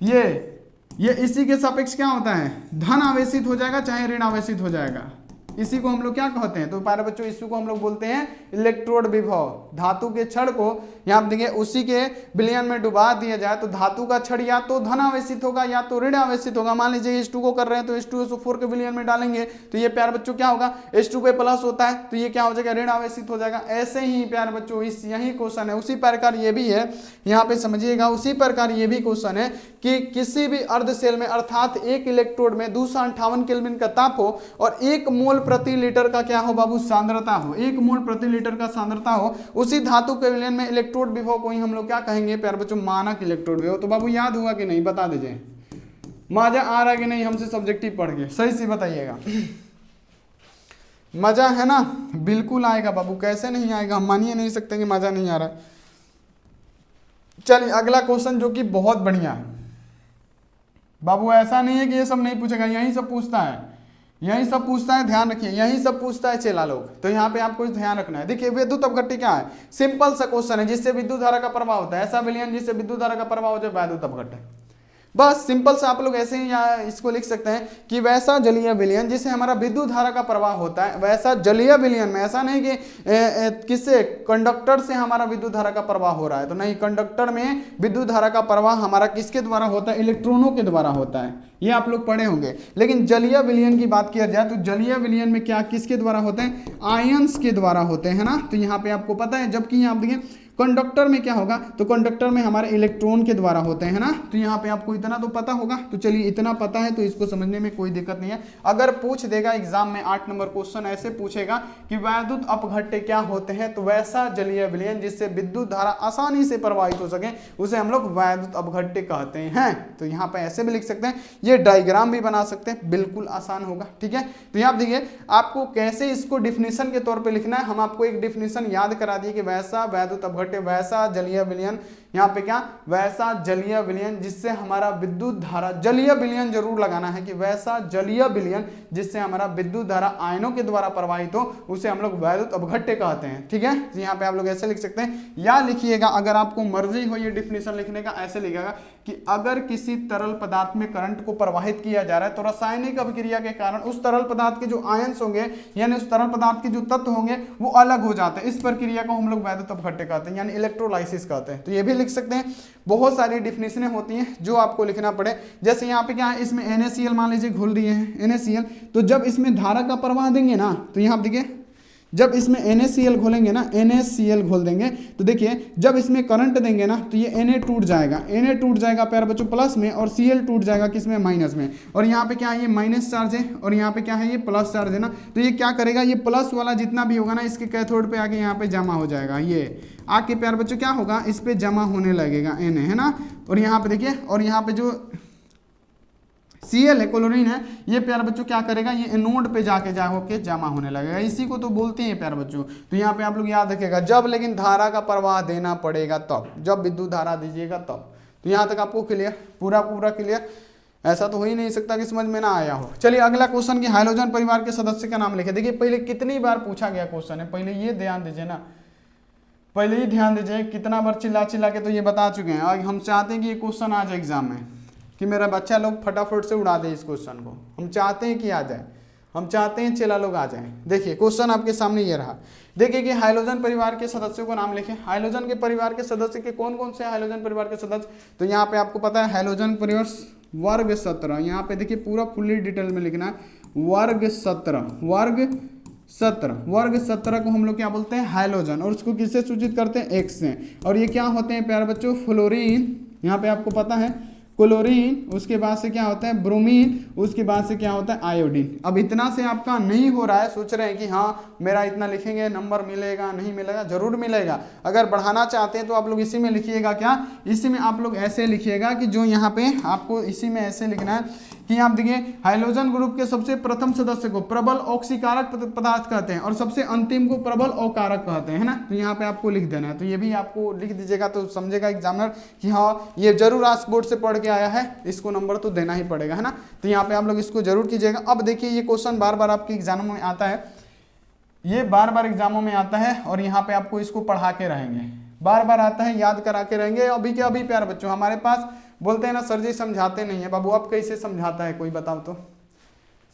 Speaker 1: ये इसी के सापेक्ष क्या होता है, धन आवेशित हो जाएगा चाहे ऋण आवेशित हो जाएगा। इसी को हम लोग क्या कहते हैं, तो प्यारे बच्चों इसी को हम लोग बोलते हैं इलेक्ट्रोड विभव। धातु के छड़ को यहाँ देखिए उसी के विलयन में डुबा दिया जाए तो धातु का छड़ या तो धन आवेशित होगा या तो ऋण आवेशित होगा। मान लीजिए H2 को कर रहे हैं तो H2SO4 के विलयन में डालेंगे तो ये प्यारे बच्चों क्या होगा, H2 पे प्लस होता है तो ये क्या हो जाएगा, ऋण आवेशित हो जाएगा। ऐसे ही प्यारे बच्चों यही क्वेश्चन है, उसी प्रकार ये भी है, यहाँ पे समझिएगा उसी प्रकार ये भी क्वेश्चन है कि किसी भी अर्ध सेल में अर्थात एक इलेक्ट्रोड में 258 केल्विन का ताप हो और 1 मोल प्रति लीटर का क्या हो बाबू, सांद्रता हो, 1 मोल प्रति लीटर का सांद्रता हो, उसी धातु के विलयन में इलेक्ट्रोड विभव को ही हम लोग क्या कहेंगे प्यारे बच्चों, मानक इलेक्ट्रोड विभव। तो बाबू याद हुआ कि नहीं, बता दीजिए, मजा आ रहा है कि नहीं, हमसे सब्जेक्टिव पढ़ के सही से बताइएगा। मजा है ना, बिल्कुल आएगा बाबू, कैसे नहीं आएगा, हम मान ही नहीं सकते कि मजा नहीं आ रहा है। चलिए अगला क्वेश्चन जो कि बहुत बढ़िया है बाबू, ऐसा नहीं है कि ये सब नहीं पूछेगा, यही सब पूछता है, यही सब पूछता है, ध्यान रखिए, यही सब पूछता है चेला लोग। तो यहाँ पे आपको ध्यान रखना है। देखिए विद्युत अपघट्टी क्या है, सिंपल सा क्वेश्चन है, जिससे विद्युत धारा का प्रवाह होता है, ऐसा विलयन जिससे विद्युत धारा का प्रवाह हो जाए, वैद्युत अपघट्ट। बस सिंपल सा आप लोग ऐसे ही या इसको लिख सकते हैं कि वैसा जलीय विलयन जिससे हमारा विद्युत धारा का प्रवाह होता है, वैसा जलीय विलयन में, ऐसा नहीं कि किससे, कंडक्टर से हमारा विद्युत धारा का प्रवाह हो रहा है, तो नहीं, कंडक्टर में विद्युत धारा का प्रवाह हमारा किसके द्वारा होता है, इलेक्ट्रॉनों के द्वारा होता है, ये आप लोग पढ़े होंगे। लेकिन जलीय विलयन की बात किया जाए तो जलीय विलयन में क्या किसके द्वारा होते हैं, आयंस के द्वारा होते हैं ना। तो यहाँ पे आपको पता है, जबकि यहाँ देखिए कंडक्टर में क्या होगा, तो कंडक्टर में हमारे इलेक्ट्रॉन के द्वारा होते हैं ना। तो यहाँ पे आपको इतना तो पता होगा। तो चलिए इतना पता है तो इसको समझने में कोई दिक्कत नहीं है। अगर पूछ देगा एग्जाम में 8 नंबर क्वेश्चन ऐसे पूछेगा कि वैद्युत अपघट्टे क्या होते हैं, तो वैसा जलीय विलयन जिससे विद्युत धारा आसानी से प्रवाहित हो सके उसे हम लोग वैद्युत अपघट्टे कहते हैं। तो यहाँ पे ऐसे भी लिख सकते हैं, ये डायग्राम भी बना सकते हैं, बिल्कुल आसान होगा। ठीक है, तो यहाँ देखिए आपको कैसे इसको डिफिनेशन के तौर पे लिखना है। हम आपको एक डिफिनेशन याद करा दिए कि वैसा वैद्युत अपघट्टे, वैसा जलीय विलयन, यहाँ पे क्या, वैसा जलीय विलयन जिससे हमारा विद्युत धारा, जलीय विलयन जरूर लगाना है कि वैसा जलीय विलयन जिससे हमारा विद्युत धारा आयनों के द्वारा प्रवाहित हो उसे हम लोग वैद्युत अपघट्टे कहते हैं। ठीक है, तो यहाँ पे आप लोग ऐसे लिख सकते हैं, या लिखिएगा अगर आपको मर्जी हो ये डिफिनेशन लिखने का, ऐसे लिखेगा कि अगर किसी तरल पदार्थ में करंट को प्रवाहित किया जा रहा है तो रासायनिक अभिक्रिया के कारण उस तरल पदार्थ के जो आयंस होंगे यानी उस तरल पदार्थ के जो तत्व होंगे वो अलग हो जाते हैं। इस प्रक्रिया को हम लोग वैद्युत अपघट्टे कहते हैं, यानी इलेक्ट्रोलाइसिस कहते हैं। तो ये भी लिख सकते हैं। बहुत सारी डिफिनेशनें होती हैं जो आपको लिखना पड़े। जैसे यहाँ पे क्या है, इसमें NaCl मान लीजिए घोल दिए हैं NaCl, तो जब इसमें धारा का प्रवाह देंगे ना, तो यहाँ देखिए जब इसमें NaCl घोलेंगे ना, NaCl घोल देंगे तो देखिए जब इसमें करंट देंगे ना तो ये Na टूट जाएगा, Na टूट जाएगा प्यारे बच्चों प्लस में, और Cl टूट जाएगा किसमें, माइनस में। और यहाँ पे क्या है, ये माइनस चार्ज है और यहाँ पे क्या है, ये प्लस चार्ज है ना। तो ये क्या करेगा, ये प्लस वाला जितना भी होगा ना इसके कैथोड पे आके यहाँ पे जमा हो जाएगा, ये आके प्यारे बच्चों क्या होगा, इस पे जमा होने लगेगा Na, है ना। और यहाँ पे देखिए, और यहाँ पे जो Cl है, क्लोरीन है, ये प्यारे बच्चों क्या करेगा, ये एनोड पे जाके होके जमा होने लगेगा, इसी को तो बोलते हैं प्यारे बच्चों। तो यहाँ पे आप लोग याद रखिएगा, जब लेकिन धारा का प्रवाह देना पड़ेगा तब, जब विद्युत धारा दीजिएगा तब। तो यहाँ तक आपको क्लियर, पूरा क्लियर, ऐसा तो हो ही नहीं सकता कि समझ में ना आया हो। चलिए अगला क्वेश्चन की हाइड्रोजन परिवार के सदस्य का नाम लिखे। देखिए पहले कितनी बार पूछा गया क्वेश्चन है, पहले ये ध्यान दीजिए ना, पहले ही ध्यान दीजिए, कितना बार चिल्ला के तो ये बता चुके हैं। और हम चाहते हैं कि ये क्वेश्चन आ जाए एग्जाम में, कि मेरा बच्चा लोग फटाफट से उड़ा दे इस क्वेश्चन को। हम चाहते हैं कि आ जाए, हम चाहते हैं चेला लोग आ जाएं। देखिए क्वेश्चन आपके सामने ये रहा। देखिए कि हाइड्रोजन परिवार के सदस्यों को नाम लिखें। हाइड्रोजन के परिवार के सदस्य के कौन कौन से हाइड्रोजन परिवार के सदस्य, तो यहाँ पे आपको पता है हाइड्रोजन परिवार वर्ग 17। यहाँ पे देखिए पूरा फुल्ली डिटेल में लिखना है, वर्ग 17 को हम लोग क्या बोलते हैं, हाइड्रोजन। और उसको किससे सूचित करते हैं, X से। और ये क्या होते हैं प्यारे बच्चों, फ्लोरीन, यहाँ पे आपको पता है क्लोरीन, उसके बाद से क्या होता है ब्रोमीन, उसके बाद से क्या होता है आयोडीन। अब इतना से आपका नहीं हो रहा है, सोच रहे हैं कि हाँ मेरा इतना लिखेंगे नंबर मिलेगा, नहीं मिलेगा, जरूर मिलेगा। अगर बढ़ाना चाहते हैं तो आप लोग इसी में लिखिएगा, क्या इसी में आप लोग ऐसे लिखिएगा कि जो यहाँ पे आपको इसी में ऐसे लिखना है कि आप देखिए हाइड्रोजन ग्रुप के सबसे प्रथम सदस्य को प्रबल ऑक्सीकारक पदार्थ कहते हैं और सबसे अंतिम को प्रबल अकारक कहते हैं, है ना। तो यहाँ पे आपको लिख देना है। तो ये भी आपको लिख दीजिएगा तो समझेगा एग्जामिनर कि हाँ ये जरूर आज बोर्ड से पढ़ के आया है, इसको नंबर तो देना ही पड़ेगा, है ना। तो यहाँ पे आप लोग इसको जरूर कीजिएगा। अब देखिए ये क्वेश्चन बार बार आपके एग्जामों में आता है, ये बार बार एग्जामों में आता है और यहाँ पे आपको इसको पढ़ा के रहेंगे, बार बार आता है, याद करा के रहेंगे। अभी के अभी प्यारे बच्चों हमारे पास बोलते हैं ना सर जी समझाते नहीं है बाबू, अब कैसे समझाता है कोई बताओ तो,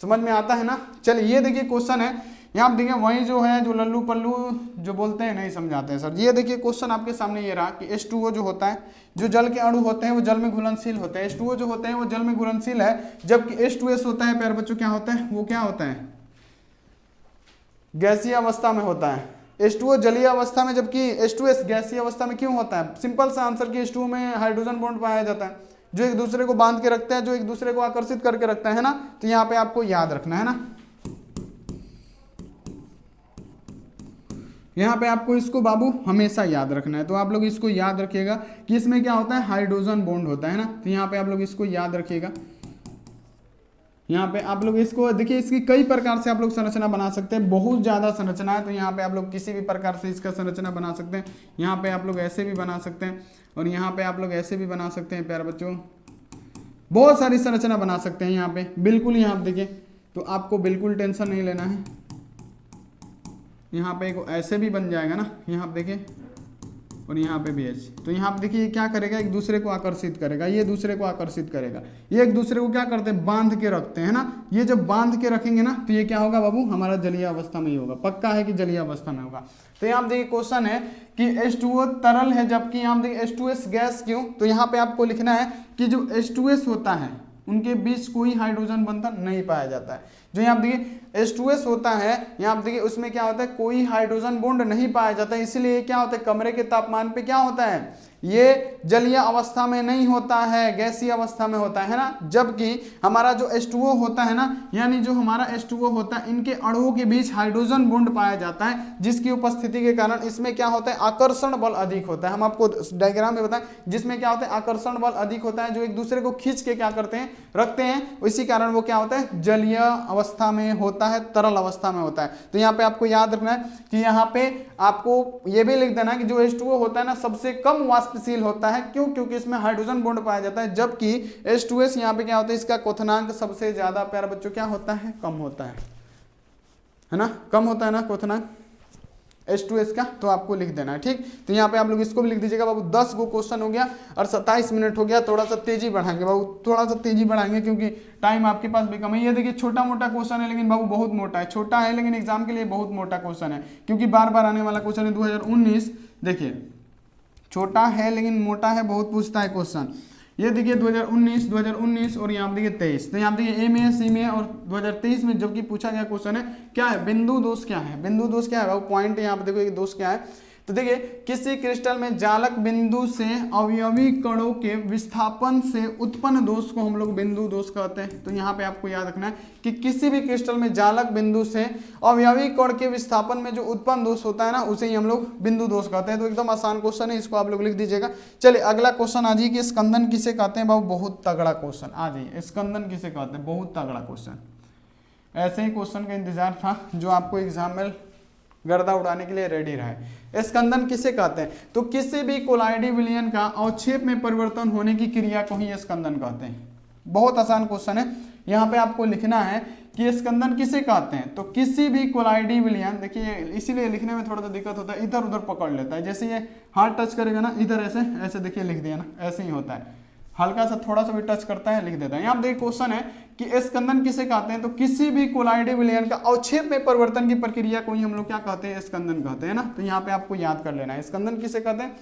Speaker 1: समझ में आता है ना। चलिए ये देखिए क्वेश्चन है, यहाँ आप देखिए वही जो है जो लल्लू पल्लू जो बोलते हैं नहीं समझाते हैं सर। ये देखिए क्वेश्चन आपके सामने ये रहा कि H2O जो होता है, जो जल के अणु होते हैं वो जल में घुलनशील होते हैं। H2O जो होते हैं वो जल में घुलनशील है, जबकि H2S होता है प्यारे बच्चों क्या होता है, वो क्या होता है, गैसीय अवस्था में होता है। H2O जलीय अवस्था में, जबकि H2S गैसीय अवस्था में क्यों होता है? सिंपल सा आंसर कि H2O में हाइड्रोजन बॉन्ड पाया जाता है जो एक दूसरे को बांध के रखते हैं, जो एक दूसरे को आकर्षित करके रखता है ना। तो यहाँ पे आपको याद रखना है ना, यहाँ पे आपको इसको बाबू हमेशा याद रखना है। तो आप लोग इसको याद रखिएगा कि इसमें क्या होता है, हाइड्रोजन बॉन्ड होता है ना। तो यहाँ पे आप लोग इसको याद रखिएगा। यहाँ पे आप लोग इसको देखिए, इसकी कई प्रकार से आप लोग संरचना बना सकते हैं, बहुत ज़्यादा संरचना है। तो यहाँ पे आप लोग किसी भी प्रकार से इसका संरचना बना सकते हैं। यहाँ पे आप लोग ऐसे भी बना सकते हैं और यहाँ पे आप लोग ऐसे भी बना सकते हैं प्यारे बच्चों, बहुत सारी संरचना बना सकते हैं यहाँ पे। बिल्कुल यहाँ पे देखिए, तो आपको बिल्कुल टेंशन नहीं लेना है। यहाँ पे एक ऐसे भी बन जाएगा ना, यहाँ पे देखिए, और यहाँ पे भी ऐसे। तो यहाँ पे देखिए क्या करेगा, एक दूसरे को आकर्षित करेगा, ये दूसरे को आकर्षित करेगा, ये एक दूसरे को क्या करते हैं, बांध के रखते हैं ना। ये जब बांध के रखेंगे ना तो ये क्या होगा बाबू, हमारा जलीय अवस्था में ही होगा, पक्का है कि जलीय अवस्था में होगा। तो यहाँ पे देखिए क्वेश्चन है कि H2O तरल है जबकि यहाँ पे देखिए H2S गैस क्यों। तो यहाँ पे आपको लिखना है कि जो H2S होता है उनके बीच कोई हाइड्रोजन बंधन नहीं पाया जाता है। जो यहाँ देखिए H2S होता है, यहाँ देखिए उसमें क्या होता है, कोई हाइड्रोजन बॉन्ड नहीं पाया जाता है। इसीलिए क्या होता है, कमरे के तापमान पे क्या होता है, ये जलीय अवस्था में नहीं होता है, गैसीय अवस्था में होता है ना। जबकि हमारा जो H2O होता है ना, यानी जो हमारा H2O होता है, इनके अणुओं के बीच हाइड्रोजन बॉन्ड पाया जाता है, जिसकी उपस्थिति के कारण इसमें क्या होता है, आकर्षण बल अधिक होता है। हम आपको डायग्राम में बताएं, जिसमें क्या होता है, आकर्षण बल अधिक होता है, जो एक दूसरे को खींच के क्या करते हैं, रखते हैं। इसी कारण वो क्या होता है, जलीय अवस्था में होता है, तरल अवस्था में होता है। तो यहाँ पे आपको याद रखना है कि यहाँ पे आपको ये भी लिख देना है कि जो H2O होता है ना, सबसे कम वाष्पशील होता है। क्यों? क्योंकि इसमें हाइड्रोजन बॉन्ड पाया जाता है। जबकि H2S यहाँ पे क्या होता है, इसका क्वथनांक सबसे ज्यादा प्यारे बच्चों क्या होता है, कम होता है ना, कम होता है ना क्वथनांक H2S का। तो आपको लिख देना है, ठीक। तो यहाँ पे आप लोग इसको भी लिख दीजिएगा बाबू। 10 गो क्वेश्चन हो गया और 27 मिनट हो गया। थोड़ा सा तेजी बढ़ाएंगे बाबू, थोड़ा सा तेजी बढ़ाएंगे क्योंकि टाइम आपके पास भी कम है। ये देखिए छोटा मोटा क्वेश्चन है लेकिन बाबू बहुत मोटा है, छोटा है लेकिन एग्जाम के लिए बहुत मोटा क्वेश्चन है, क्योंकि बार बार आने वाला क्वेश्चन है 2019। देखिए छोटा है लेकिन मोटा है, बहुत पूछता है क्वेश्चन। ये देखिए 2019 और यहाँ देखिए 23। तो यहाँ देखिए ए में, सी में और 2023 में जबकि पूछा गया क्वेश्चन है क्या है, बिंदु दोष क्या है। बिंदु दोष क्या है, पॉइंट यहाँ पे देखो एक दोष क्या है। तो देखिए किसी क्रिस्टल में जालक बिंदु से अवयवी कणों के विस्थापन से उत्पन्न दोष को हम लोग बिंदु दोष कहते हैं। तो यहाँ पे आपको याद रखना है कि किसी भी क्रिस्टल में जालक बिंदु से अवयवी कण के विस्थापन में जो उत्पन्न दोष होता है ना, उसे ही हम लोग बिंदु दोष कहते हैं। तो एकदम आसान क्वेश्चन है, इसको आप लोग लिख दीजिएगा। चलिए अगला क्वेश्चन आ जाइए कि स्कंदन किसे कहते हैं। बाबू बहुत तगड़ा क्वेश्चन आ जाइए, स्कंदन किसे कहते हैं, बहुत तगड़ा क्वेश्चन। ऐसे ही क्वेश्चन का इंतजार था जो आपको एग्जाम में गर्दा उड़ाने के लिए रेडी रहे। स्कंदन किसे कहते हैं, तो किसी भी कोलाइडी विलयन का अवक्षेप में परिवर्तन होने की क्रिया को ही स्कंदन कहते हैं। बहुत आसान क्वेश्चन है। यहाँ पे आपको लिखना है कि स्कंदन किसे कहते हैं, तो किसी भी कोलाइडी विलयन, देखिए इसीलिए लिखने में थोड़ा सा दिक्कत होता है, इधर उधर पकड़ लेता है। जैसे ये हाथ टच करेगा ना, इधर ऐसे ऐसे देखिए लिख दिया ना, ऐसे ही होता है, हल्का सा थोड़ा सा भी टच करता है लिख देता है। यहाँ पे देखिए क्वेश्चन है कि स्कंदन किसे कहते हैं, तो किसी भी कोलाइडी विलयन का अवक्षेप में परिवर्तन की प्रक्रिया को ही हम लोग क्या कहते हैं, स्कंदन कहते हैं ना। तो यहाँ पे आपको याद कर लेना है स्कंदन किसे कहते हैं।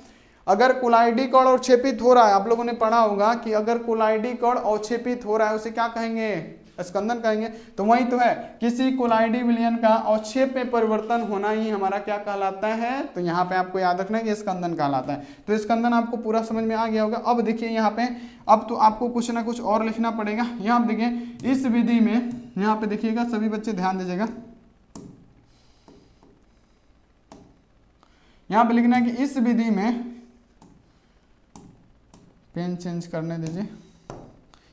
Speaker 1: अगर कोलाइडी कण अवक्षेपित हो रहा है, आप लोगों ने पढ़ा होगा कि अगर कोलाइडी कण अवक्षेपित हो रहा है उसे क्या कहेंगे, स्कंदन कहेंगे। तो वही तो है, किसी कोलाइडी विलयन का अवक्षेप में परिवर्तन होना ही हमारा क्या कहलाता है। तो यहाँ पे आपको याद रखना है कि स्कंदन कहलाता है। तो स्कंदन आपको पूरा समझ में आ गया होगा। अब देखिए यहाँ पे, अब तो आपको कुछ ना कुछ और लिखना पड़ेगा। यहाँ पे देखिए इस विधि में, यहाँ पे देखिएगा सभी बच्चे ध्यान दीजिएगा, यहाँ पे लिखना है कि इस विधि में, पेन चेंज करने दीजिए।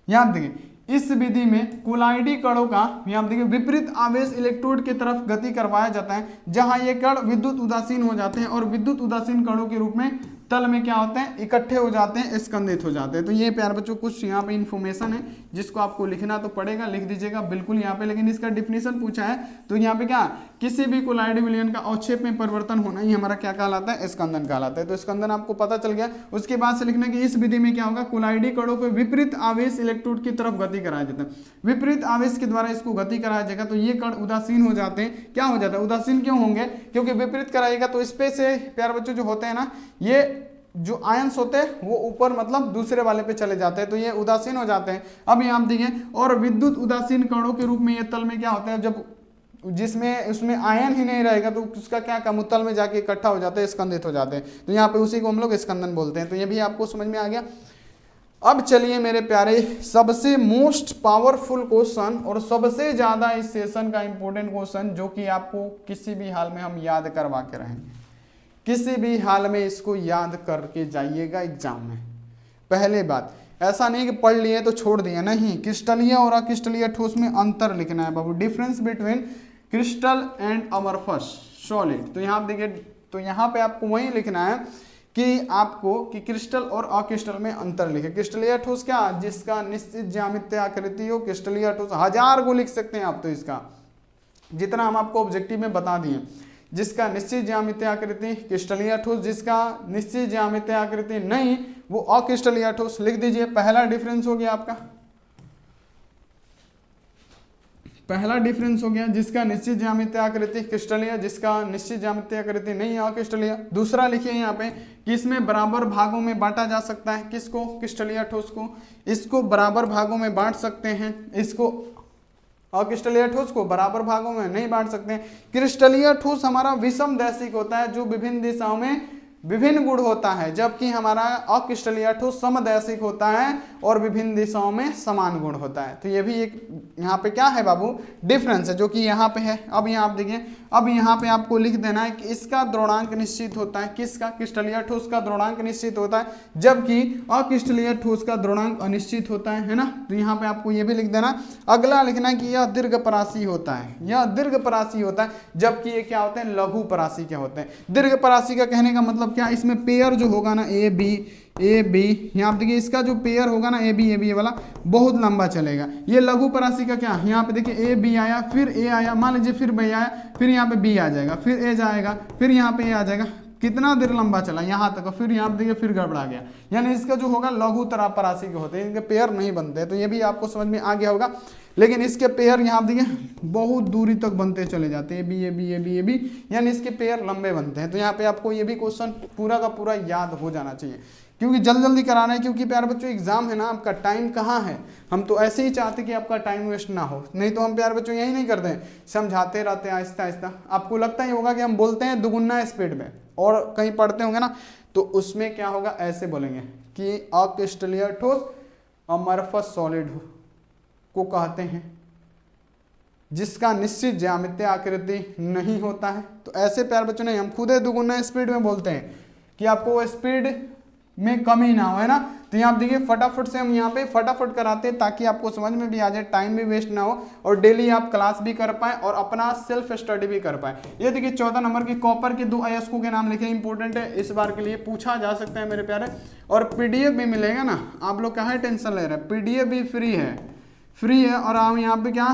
Speaker 1: यहाँ देखिए इस विधि में कोलाइडी कणों का, यहाँ देखिए विपरीत आवेश इलेक्ट्रोड की तरफ गति करवाया जाता है, जहां ये कण विद्युत उदासीन हो जाते हैं और विद्युत उदासीन कणों के रूप में तल में क्या होते हैं, इकट्ठे हो जाते हैं, स्कंदित हो जाते हैं। तो ये प्यारे बच्चों कुछ यहाँ पे इन्फॉर्मेशन है जिसको आपको लिखना तो पड़ेगा, लिख दीजिएगा बिल्कुल यहाँ पे। लेकिन इसका डिफिनेशन पूछा है तो यहाँ पे क्या, किसी भी कोलाइड विलयन का अवक्षेप में परिवर्तन होना ही हमारा क्या कहलाता है, स्कंदन कहलाता है। तो स्कंदन आपको पता चल गया। उसके बाद से लिखना कि इस विधि में क्या होगा, कोलाइडी कणों को विपरीत आवेश इलेक्ट्रोड की तरफ गति कराया जाता है, विपरीत आवेश के द्वारा इसको गति कराया जाएगा। तो ये कण उदासीन हो जाते हैं। क्या हो जाता है, उदासीन क्यों होंगे, क्योंकि विपरीत कराएगा तो इसपे से प्यारे बच्चों जो होते हैं ना, ये जो आयंस होते हैं वो ऊपर मतलब दूसरे वाले पे चले जाते हैं, तो ये उदासीन हो जाते हैं। अब यहाँ देखिए, और विद्युत उदासीन कणों के रूप में ये तल में क्या होता है, जब जिसमें उसमें आयन ही नहीं रहेगा तो उसका क्या काम, तल में जाके इकट्ठा हो जाते हैं, स्कंदित हो जाते हैं। तो यहाँ पे उसी को हम लोग स्कंदन बोलते हैं। तो ये भी आपको समझ में आ गया। अब चलिए मेरे प्यारे, सबसे मोस्ट पावरफुल क्वेश्चन और सबसे ज्यादा इस सेशन का इंपॉर्टेंट क्वेश्चन, जो कि आपको किसी भी हाल में हम याद करवा के रहेंगे, किसी भी हाल में इसको याद करके जाइएगा एग्जाम में। पहले बात, ऐसा नहीं कि पढ़ लिए तो छोड़ दिया, नहीं, क्रिस्टलीय और अक्रिस्टलीय ठोस में अंतर लिखना है बाबू, difference between crystal and amorphous solid. तो यहाँ देखिए, तो यहाँ पे आपको वही लिखना है कि आपको कि क्रिस्टल और अक्रिस्टल में अंतर लिखे। क्रिस्टलीय ठोस क्या, जिसका निश्चित ज्यामितीय आकृति हो, क्रिस्टलीय ठोस 1000 को लिख सकते हैं आप, तो इसका जितना हम आपको ऑब्जेक्टिव में बता दिए, जिसका निश्चित ज्यामितीय आकृति क्रिस्टलीय ठोस, जिसका निश्चित ज्यामितीय आकृति नहीं वो अक्रिस्टलीय ठोस। लिख दीजिए, पहला डिफरेंस हो गया आपका, पहला डिफरेंस हो गया, जिसका निश्चित ज्यामितीय आकृति क्रिस्टलीय, जिसका निश्चित ज्यामितीय आकृति नहीं अक्रिस्टलीय। दूसरा लिखिए यहाँ पे कि इसमें बराबर भागों में बांटा जा सकता है, किसको, क्रिस्टलीय ठोस को, इसको बराबर भागों में बांट सकते हैं, इसको अक्रिस्टलीय ठोस को बराबर भागों में नहीं बांट सकते हैं। क्रिस्टलीय ठोस हमारा विषम दैशिक होता है, जो विभिन्न दिशाओं में विभिन्न गुण होता है, जबकि हमारा अक्रिस्टलीय ठोस समदैशिक होता है और विभिन्न दिशाओं में समान गुण होता है। तो ये भी एक यहाँ पे क्या है बाबू, डिफरेंस है, जो कि यहाँ पे है। अब यहाँ आप देखिए, अब यहाँ पे आपको लिख देना है कि इसका द्रव्यमान निश्चित होता है, किसका, क्रिस्टलीय ठोस का द्रव्यमान निश्चित होता है, जबकि अक्रिस्टलीय ठोस का द्रव्यमान अनिश्चित होता है ना। तो यहाँ पे आपको ये भी लिख देना। अगला लिखना है कि यह दीर्घपरासी होता है, यह दीर्घपरासी होता है, जबकि ये क्या होते हैं, लघु परासी के होते हैं। दीर्घपरासी का कहने का मतलब क्या, इसमें पेयर जो होगा ना ए बी, यहाँ पे देखिए इसका जो पेयर होगा ना ए बी वाला बहुत लंबा चलेगा। ये लघु परासी का क्या, यहाँ पे देखिए ए बी आया, फिर ए आया, मान लीजिए फिर बी आया, फिर यहाँ पे बी आ जाएगा, फिर ए जाएगा, फिर यहाँ पे ए आ जाएगा, कितना देर लंबा चला यहाँ तक, फिर यहाँ पे देखिए फिर गड़बड़ा गया। यानी इसका जो होगा लघु तरह परासी के होते हैं, इनके पेयर नहीं बनते हैं। तो ये भी आपको समझ में आ गया होगा। लेकिन इसके पेयर यहाँ देखिए बहुत दूरी तक बनते चले जाते हैं, ए बी, यानी इसके पेयर लंबे बनते हैं। तो यहाँ पे आपको ये भी क्वेश्चन पूरा का पूरा याद हो जाना चाहिए, क्योंकि जल्दी कराना है। क्योंकि प्यारे बच्चों एग्जाम है ना, आपका टाइम कहाँ है, हम तो ऐसे ही चाहते कि आपका टाइम वेस्ट ना हो। नहीं तो हम प्यारे बच्चों यही नहीं करते हैं, समझाते रहते हैं आहिस्ता आहिस्ता। आपको लगता ही होगा कि हम बोलते हैं दुगुना स्पीड में, और कहीं पढ़ते होंगे ना तो उसमें क्या होगा, ऐसे बोलेंगे कि अक्रिस्टलीय ठोस अमरफस सॉलिड को कहते हैं, जिसका निश्चित ज्यामितीय आकृति नहीं होता है। तो ऐसे प्यारे बच्चों ने हम खुद दुगुना स्पीड में बोलते हैं कि आपको स्पीड में कमी ना हो, है ना। तो यहाँ देखिए फटाफट से हम यहाँ पे फटाफट कराते हैं ताकि आपको समझ में भी आ जाए, टाइम भी वेस्ट ना हो, और डेली आप क्लास भी कर पाए और अपना सेल्फ स्टडी भी कर पाए। ये देखिए 14 नंबर की कॉपर के 2 अयस्कों के नाम लिखे, इंपॉर्टेंट है, इस बार के लिए पूछा जा सकता है मेरे प्यारे। और पीडीएफ भी मिलेगा ना, आप लोग कहाँ टेंशन ले रहे हैं, पीडीएफ भी फ्री है। और हम यहाँ पे क्या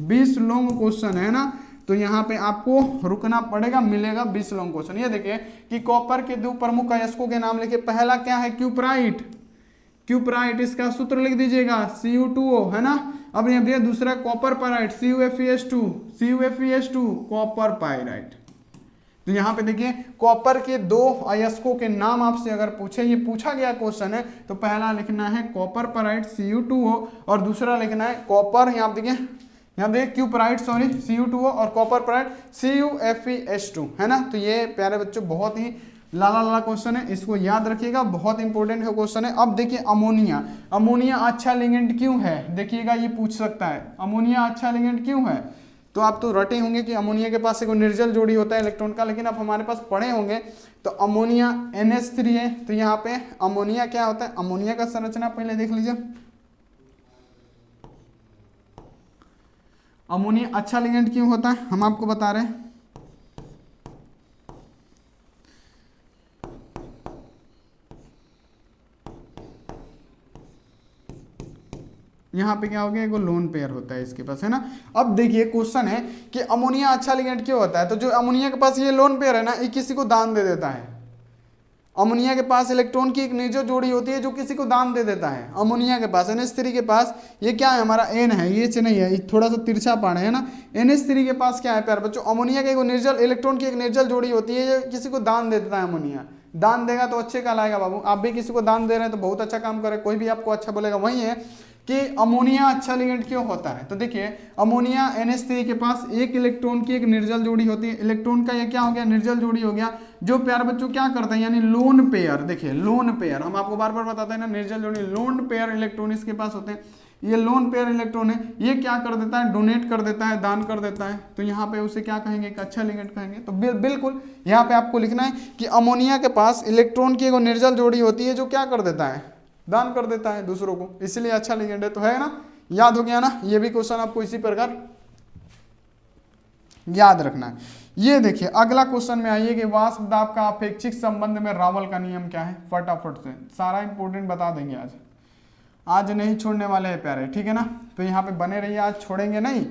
Speaker 1: 20 लॉन्ग क्वेश्चन है ना, तो यहाँ पे आपको रुकना पड़ेगा, मिलेगा 20 लॉन्ग क्वेश्चन। ये देखिए कि कॉपर के 2 प्रमुख अयस्कों के नाम लिखे। पहला क्या है, क्यूपराइट, इसका सूत्र लिख दीजिएगा Cu2O, है ना। अब यहाँ पे दूसरा copper pyrite, CuFeS2 copper pyrite. तो यहाँ पे देखिए कॉपर के 2 अयस्कों के नाम आपसे अगर पूछे, ये पूछा गया क्वेश्चन है, तो पहला लिखना है कॉपर पाइराइट Cu2O, और दूसरा लिखना है कॉपर, यहाँ देखिए क्यूपराइट Cu2O, और कॉपर पाइराइट CuFeS2, है ना। तो ये प्यारे बच्चों बहुत ही लाला क्वेश्चन है, इसको याद रखिएगा, बहुत इंपॉर्टेंट है क्वेश्चन है। अब देखिए अमोनिया अच्छा लिगेंड क्यों है, देखिएगा ये पूछ सकता है, अमोनिया अच्छा लिगेंड क्यों है। तो आप तो रटे होंगे कि अमोनिया के पास एक निर्जल जोड़ी होता है इलेक्ट्रॉन का, लेकिन आप हमारे पास पढ़े होंगे तो अमोनिया NH3 है। तो यहाँ पे अमोनिया क्या होता है, अमोनिया का संरचना पहले देख लीजिए। अमोनिया अच्छा लिगेंड क्यों होता है, हम आपको बता रहे हैं। यहाँ पे क्या हो गया, एक लोन पेयर होता है इसके पास, है ना। अब देखिए क्वेश्चन है कि अमोनिया अच्छा लिगेंड क्यों होता है, तो जो अमोनिया के पास ये लोन पेयर है ना, ये किसी को दान दे देता है। अमोनिया के पास इलेक्ट्रॉन की एक निर्जल जोड़ी होती है जो किसी को दान दे देता है। अमोनिया के पास NH3 के पास ये क्या है, हमारा N है, ये नहीं है, थोड़ा सा तिरछा पाड़ है ना। NH3 के पास क्या है प्यार बच्चों, अमोनिया के एक निर्जल इलेक्ट्रॉन की एक निर्जल जोड़ी होती है, ये किसी को दान दे देता है। अमोनिया दान देगा तो अच्छे कहलाएगा बाबू। आप भी किसी को दान दे रहे हैं तो बहुत अच्छा काम करे, कोई भी आपको अच्छा बोलेगा। वही है कि अमोनिया अच्छा लिगेंड क्यों होता है, तो देखिए अमोनिया NH3 के पास एक इलेक्ट्रॉन की एक निर्जल जोड़ी होती है। इलेक्ट्रॉन का ये क्या हो गया, निर्जल जोड़ी हो गया, जो प्यार बच्चों क्या करते हैं, यानी लोन पेयर। देखिए लोन पेयर हम आपको बार बार बताते हैं ना, निर्जल जोड़ी लोन पेयर इलेक्ट्रॉन इसके पास होते हैं। ये लोन पेयर इलेक्ट्रॉन है, ये क्या कर देता है, डोनेट कर देता है, दान कर देता है, तो यहाँ पे उसे क्या कहेंगे, एक अच्छा लिगेंड कहेंगे। तो बिल्कुल यहाँ पे आपको लिखना है कि अमोनिया के पास इलेक्ट्रॉन की एक निर्जल जोड़ी होती है जो क्या कर देता है, दान कर देता है दूसरों को, इसलिए अच्छा लिगेंड है। तो है ना, याद हो गया ना, ये भी क्वेश्चन आपको इसी प्रकार याद रखना है। ये देखिए अगला क्वेश्चन में आइए कि वाष्प दाब का अपेक्षिक संबंध में रावल का नियम क्या है। फटाफट से सारा इंपोर्टेंट बता देंगे आज नहीं छोड़ने वाले हैं प्यारे, ठीक है ना। तो यहाँ पे बने रहिए, आज छोड़ेंगे नहीं,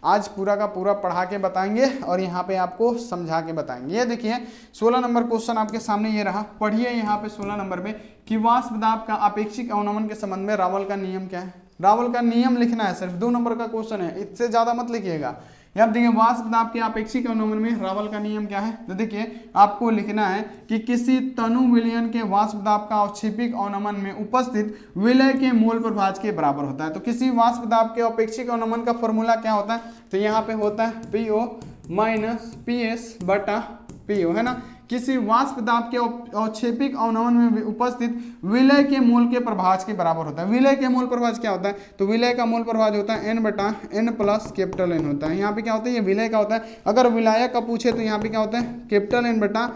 Speaker 1: आज पूरा का पूरा पढ़ा के बताएंगे और यहाँ पे आपको समझा के बताएंगे। ये देखिए 16 नंबर क्वेश्चन आपके सामने ये रहा, पढ़िए यहाँ पे 16 नंबर पे कि वाष्प दाब का अपेक्षिक अवनमन के संबंध में रावल का नियम क्या है। रावल का नियम लिखना है, सिर्फ 2 नंबर का क्वेश्चन है, इससे ज्यादा मत लिखिएगा। यहाँ देखिए वाष्प दाब के अपेक्षिक अवनमन में रावल का नियम क्या है, तो देखिए आपको लिखना है कि किसी तनु विलयन के वाष्प दाब का अवक्षेपिक अवनमन में उपस्थित विलय के मोल प्रभाज के बराबर होता है। तो किसी वाष्प दाब के अपेक्षिक अवनमन का फॉर्मूला क्या होता है, तो यहाँ पे होता है PO माइनस PS बटा PO, है ना। किसी वाष्प दाब के अवक्षेपिक अवनमन में उपस्थित विलय के मोल के प्रभाज के बराबर होता है। विलय के मोल प्रभाज क्या होता है, तो विलय का मोल प्रभाज होता है N बटा N प्लस कैपिटल N होता है। यहाँ पे क्या होता है, ये विलय का होता है। अगर विलायक का पूछे तो यहाँ पे क्या होता है, कैपिटल N बटा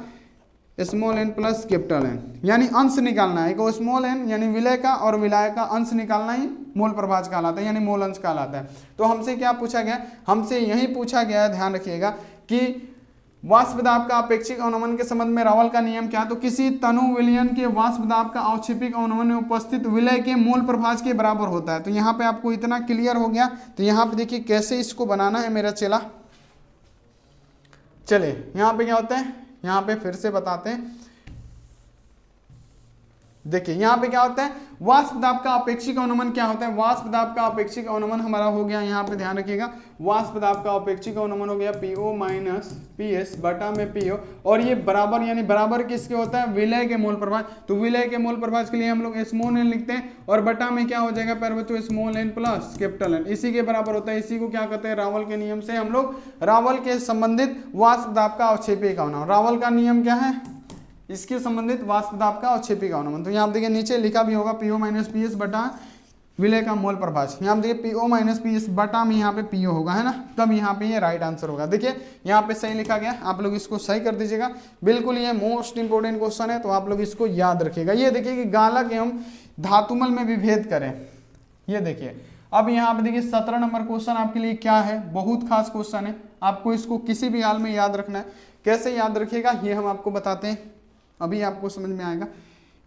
Speaker 1: small n plus capital N, यानी अंश निकालना है। एक स्मॉल n यानी विलय का और विलायक का अंश निकालना ही मोल प्रभाज कहलाता है, यानी मोल अंश कहलाता है। तो हमसे क्या पूछा गया, हमसे यही पूछा गया है, ध्यान रखिएगा कि वाष्प दाब का अपेक्षिक अवनमन के संबंध में रावल का नियम क्या, तो किसी तनु विलयन के वाष्प दाब का अवक्षेपिक अवनमन में उपस्थित विलय के मोल प्रभाज के बराबर होता है। तो यहाँ पे आपको इतना क्लियर हो गया। तो यहाँ पे देखिए कैसे इसको बनाना है मेरा चेला। चले यहाँ पे क्या होता है, यहाँ पे फिर से बताते हैं। देखिए यहाँ पे क्या होता है, वाष्प दाब का अपेक्षिक अवनमन क्या होता है, वाष्प दाब का अपेक्षिक अवनमन हमारा हो गया, यहाँ पे ध्यान रखिएगा, वाष्प दाब का अपेक्षिक अवनमन हो गया PO माइनस PS बटा में PO, और ये बराबर यानी बराबर किसके होता है, विलय के मोल प्रभाज। तो विलय के मोल प्रभाज के लिए हम लोग स्मॉल n लिखते हैं और बटा में क्या हो जाएगा प्यारे बच्चों, small n plus capital N, इसी के बराबर होता है। इसी को क्या कहते हैं, रावल के नियम से हम लोग रावल के संबंधित वाष्प दाब का अवक्षेपिक अवनमन, रावल का नियम क्या है, इसके संबंधित वाष्प दाब का अवक्षेपिक अवनमन। तो यहाँ आप देखिए नीचे लिखा भी होगा PO माइनस PS बटा विलय का मोल प्रभाज। यहाँ आप देखिए PO माइनस PS बटा में यहाँ पे PO होगा, है ना, तब यहाँ पे ये राइट आंसर होगा। देखिए यहाँ पे सही लिखा गया, आप लोग इसको सही कर दीजिएगा। बिल्कुल ये मोस्ट इंपोर्टेंट क्वेश्चन है, तो आप लोग इसको याद रखिएगा। ये देखिए कि गालक एवं धातुमल में विभेद करें। ये देखिए अब यहाँ पे देखिए 17 नंबर क्वेश्चन आपके लिए क्या है, बहुत खास क्वेश्चन है, आपको इसको किसी भी हाल में याद रखना है। कैसे याद रखिएगा ये हम आपको बताते हैं, अभी आपको समझ में आएगा।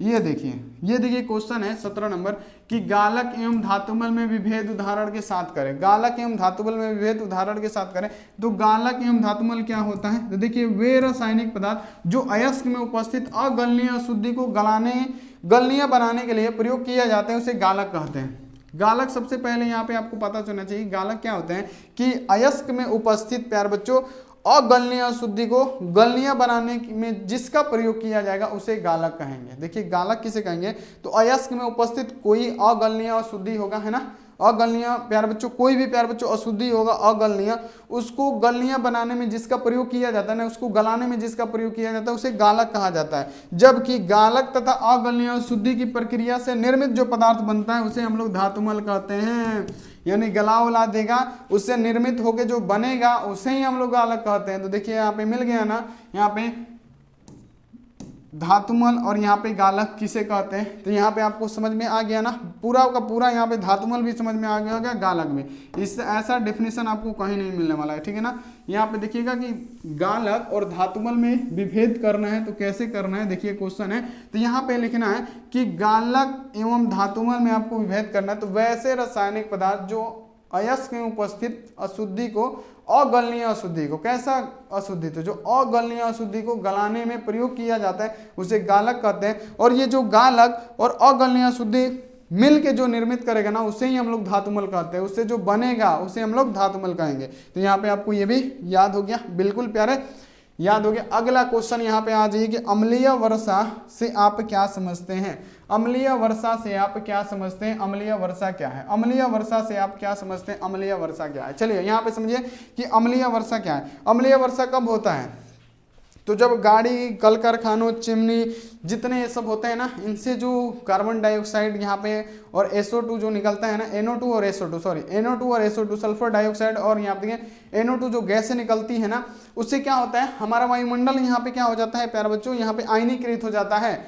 Speaker 1: ये देखिए क्वेश्चन है 17 नंबर कि गालक एवं धातुमल में विभेद उदाहरण के साथ करें। गालक एवं धातुमल में विभेद उदाहरण के साथ करें। तो गालक एवं धातुमल क्या होता है, तो देखिए वे रासायनिक पदार्थ जो अयस्क में उपस्थित अगलनीय अशुद्धि को गलनीय बनाने के लिए प्रयोग किया जाता है उसे गालक कहते हैं। गालक सबसे पहले यहाँ पे आपको पता चलना चाहिए गालक क्या होते हैं कि अयस्क में उपस्थित प्यार बच्चों अगलनीय अशुद्धि को गलनीय बनाने में जिसका प्रयोग किया जाएगा उसे गालक कहेंगे। देखिए गालक किसे कहेंगे, तो अयस्क में उपस्थित कोई अगलनीय अशुद्धि होगा, है ना, अगलनीय प्यार बच्चों, कोई भी प्यार बच्चों अशुद्धि होगा अगलनीय, उसको गलनीय बनाने में जिसका प्रयोग किया जाता है ना, उसको गलाने में जिसका प्रयोग किया जाता है उसे गालक कहा जाता है। जबकि गालक तथा अगलनीय अशुद्धि की प्रक्रिया से निर्मित जो पदार्थ बनता है उसे हम लोग धातुमल कहते हैं, यानी गला उला देगा उससे निर्मित होके जो बनेगा उसे ही हम लोग गालक कहते हैं। तो देखिए यहाँ पे मिल गया ना, यहाँ पे धातुमल और यहाँ पे गालक किसे कहते हैं, तो यहाँ पे आपको समझ में आ गया ना, पूरा का पूरा यहाँ पे धातुमल भी समझ में आ गया होगा, गालक भी। इससे ऐसा डेफिनेशन आपको कहीं नहीं मिलने वाला है, ठीक है ना। यहाँ पे देखिएगा कि गालक और धातुमल में विभेद करना है तो कैसे करना है, देखिए क्वेश्चन है, तो यहाँ पे लिखना है कि गालक एवं धातुमल में आपको विभेद करना है, तो वैसे रासायनिक पदार्थ जो अयस्क में उपस्थित अशुद्धि को, अगलनीय अशुद्धि को, कैसा अशुद्धि, तो जो अगलनीय अशुद्धि को गलाने में प्रयोग किया जाता है उसे गालक कहते हैं। और ये जो गालक और अगलनीय अशुद्धि मिल के जो निर्मित करेगा ना उसे ही हम लोग धातुमल कहते हैं, उससे जो बनेगा उसे हम लोग धातुमल कहेंगे। तो यहाँ पे आपको ये भी याद हो गया, बिल्कुल प्यारे याद हो गया। अगला क्वेश्चन यहाँ पे आ जाइए कि अम्लीय वर्षा से आप क्या समझते हैं। अम्लीय वर्षा से आप क्या समझते हैं, अम्लीय वर्षा क्या है, अम्लीय वर्षा से आप क्या समझते हैं, अम्लीय वर्षा क्या है। चलिए यहाँ पे समझिए कि अम्लीय वर्षा क्या है। अम्लीय वर्षा कब होता है, तो जब गाड़ी, कल कारखानों, चिमनी, जितने ये सब होते हैं ना, इनसे जो कार्बन डाइऑक्साइड यहाँ पे और SO2 जो निकलता है ना, NO2 और SO2 सॉरी NO2 और SO2 सल्फर डाइऑक्साइड, और यहाँ पे NO2 जो गैसें निकलती है ना, उससे क्या होता है हमारा वायुमंडल यहाँ पे क्या हो जाता है प्यारे बच्चों, यहाँ पे आयनीकृत हो जाता है,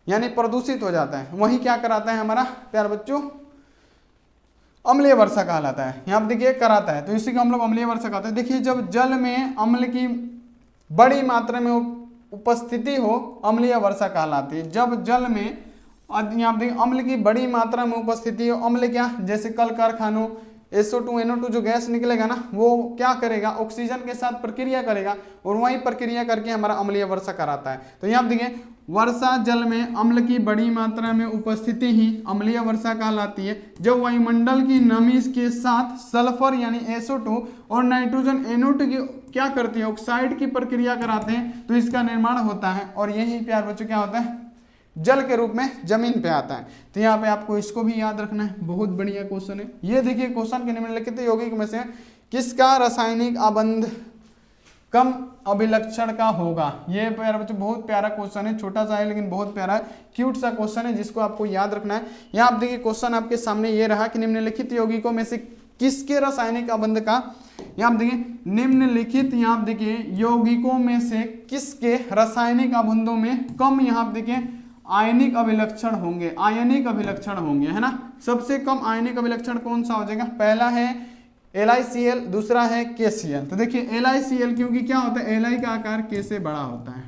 Speaker 1: यानी प्रदूषित हो जाता है। वही क्या कराता है हमारा प्यारे बच्चों, अम्लीय वर्षा कहलाता है। यहाँ पे देखिए कराता है, तो इसी को हम लोग अम्लीय वर्षा कहते हैं। देखिए जब जल में अम्ल की बड़ी मात्रा में उपस्थिति हो अम्लीय वर्षा कहलाती है। जब जल में यहाँ पे अम्ल की बड़ी मात्रा में उपस्थिति हो, अम्ल क्या, जैसे कल कारखानों SO2 NO2 जो गैस निकलेगा ना वो क्या करेगा, ऑक्सीजन के साथ प्रक्रिया करेगा और वही प्रक्रिया करके हमारा अम्लीय वर्षा कराता है। तो यहाँ देखिए वर्षा जल में अम्ल की बड़ी मात्रा में उपस्थिति ही अम्लीय वर्षा कहलाती है। जब वायुमंडल की नमी के साथ सल्फर यानी SO2 और नाइट्रोजन NO2 की क्या करती है, ऑक्साइड की प्रक्रिया कराते हैं तो इसका निर्माण होता है, और यही प्यार बच्चों क्या होता है, जल के रूप में जमीन पे आता है। तो यहाँ पे आपको इसको भी याद रखना है, बहुत बढ़िया क्वेश्चन है ये। देखिए क्वेश्चन के निम्नलिखित यौगिक में से किसका रासायनिक आबंध कम अभिलक्षण का होगा। ये प्यारा बच्चों बहुत प्यारा क्वेश्चन है, छोटा सा है लेकिन बहुत प्यारा है, क्यूट सा क्वेश्चन है जिसको आपको याद रखना है। यहाँ आप देखिए क्वेश्चन आपके सामने ये रहा कि निम्नलिखित यौगिकों में से किसके रासायनिक आबंध का, यहाँ आप देखिए निम्नलिखित, यहाँ आप देखिए यौगिकों में से किसके रासायनिक आबंधों में कम, यहाँ आप देखिए आयनिक अभिलक्षण होंगे, आयनिक अभिलक्षण होंगे, है ना। सबसे कम आयनिक अभिलक्षण कौन सा हो जाएगा, पहला है LiCl, दूसरा है KCl। तो देखिए LiCl क्योंकि क्या होता है, Li का आकार K से बड़ा होता है,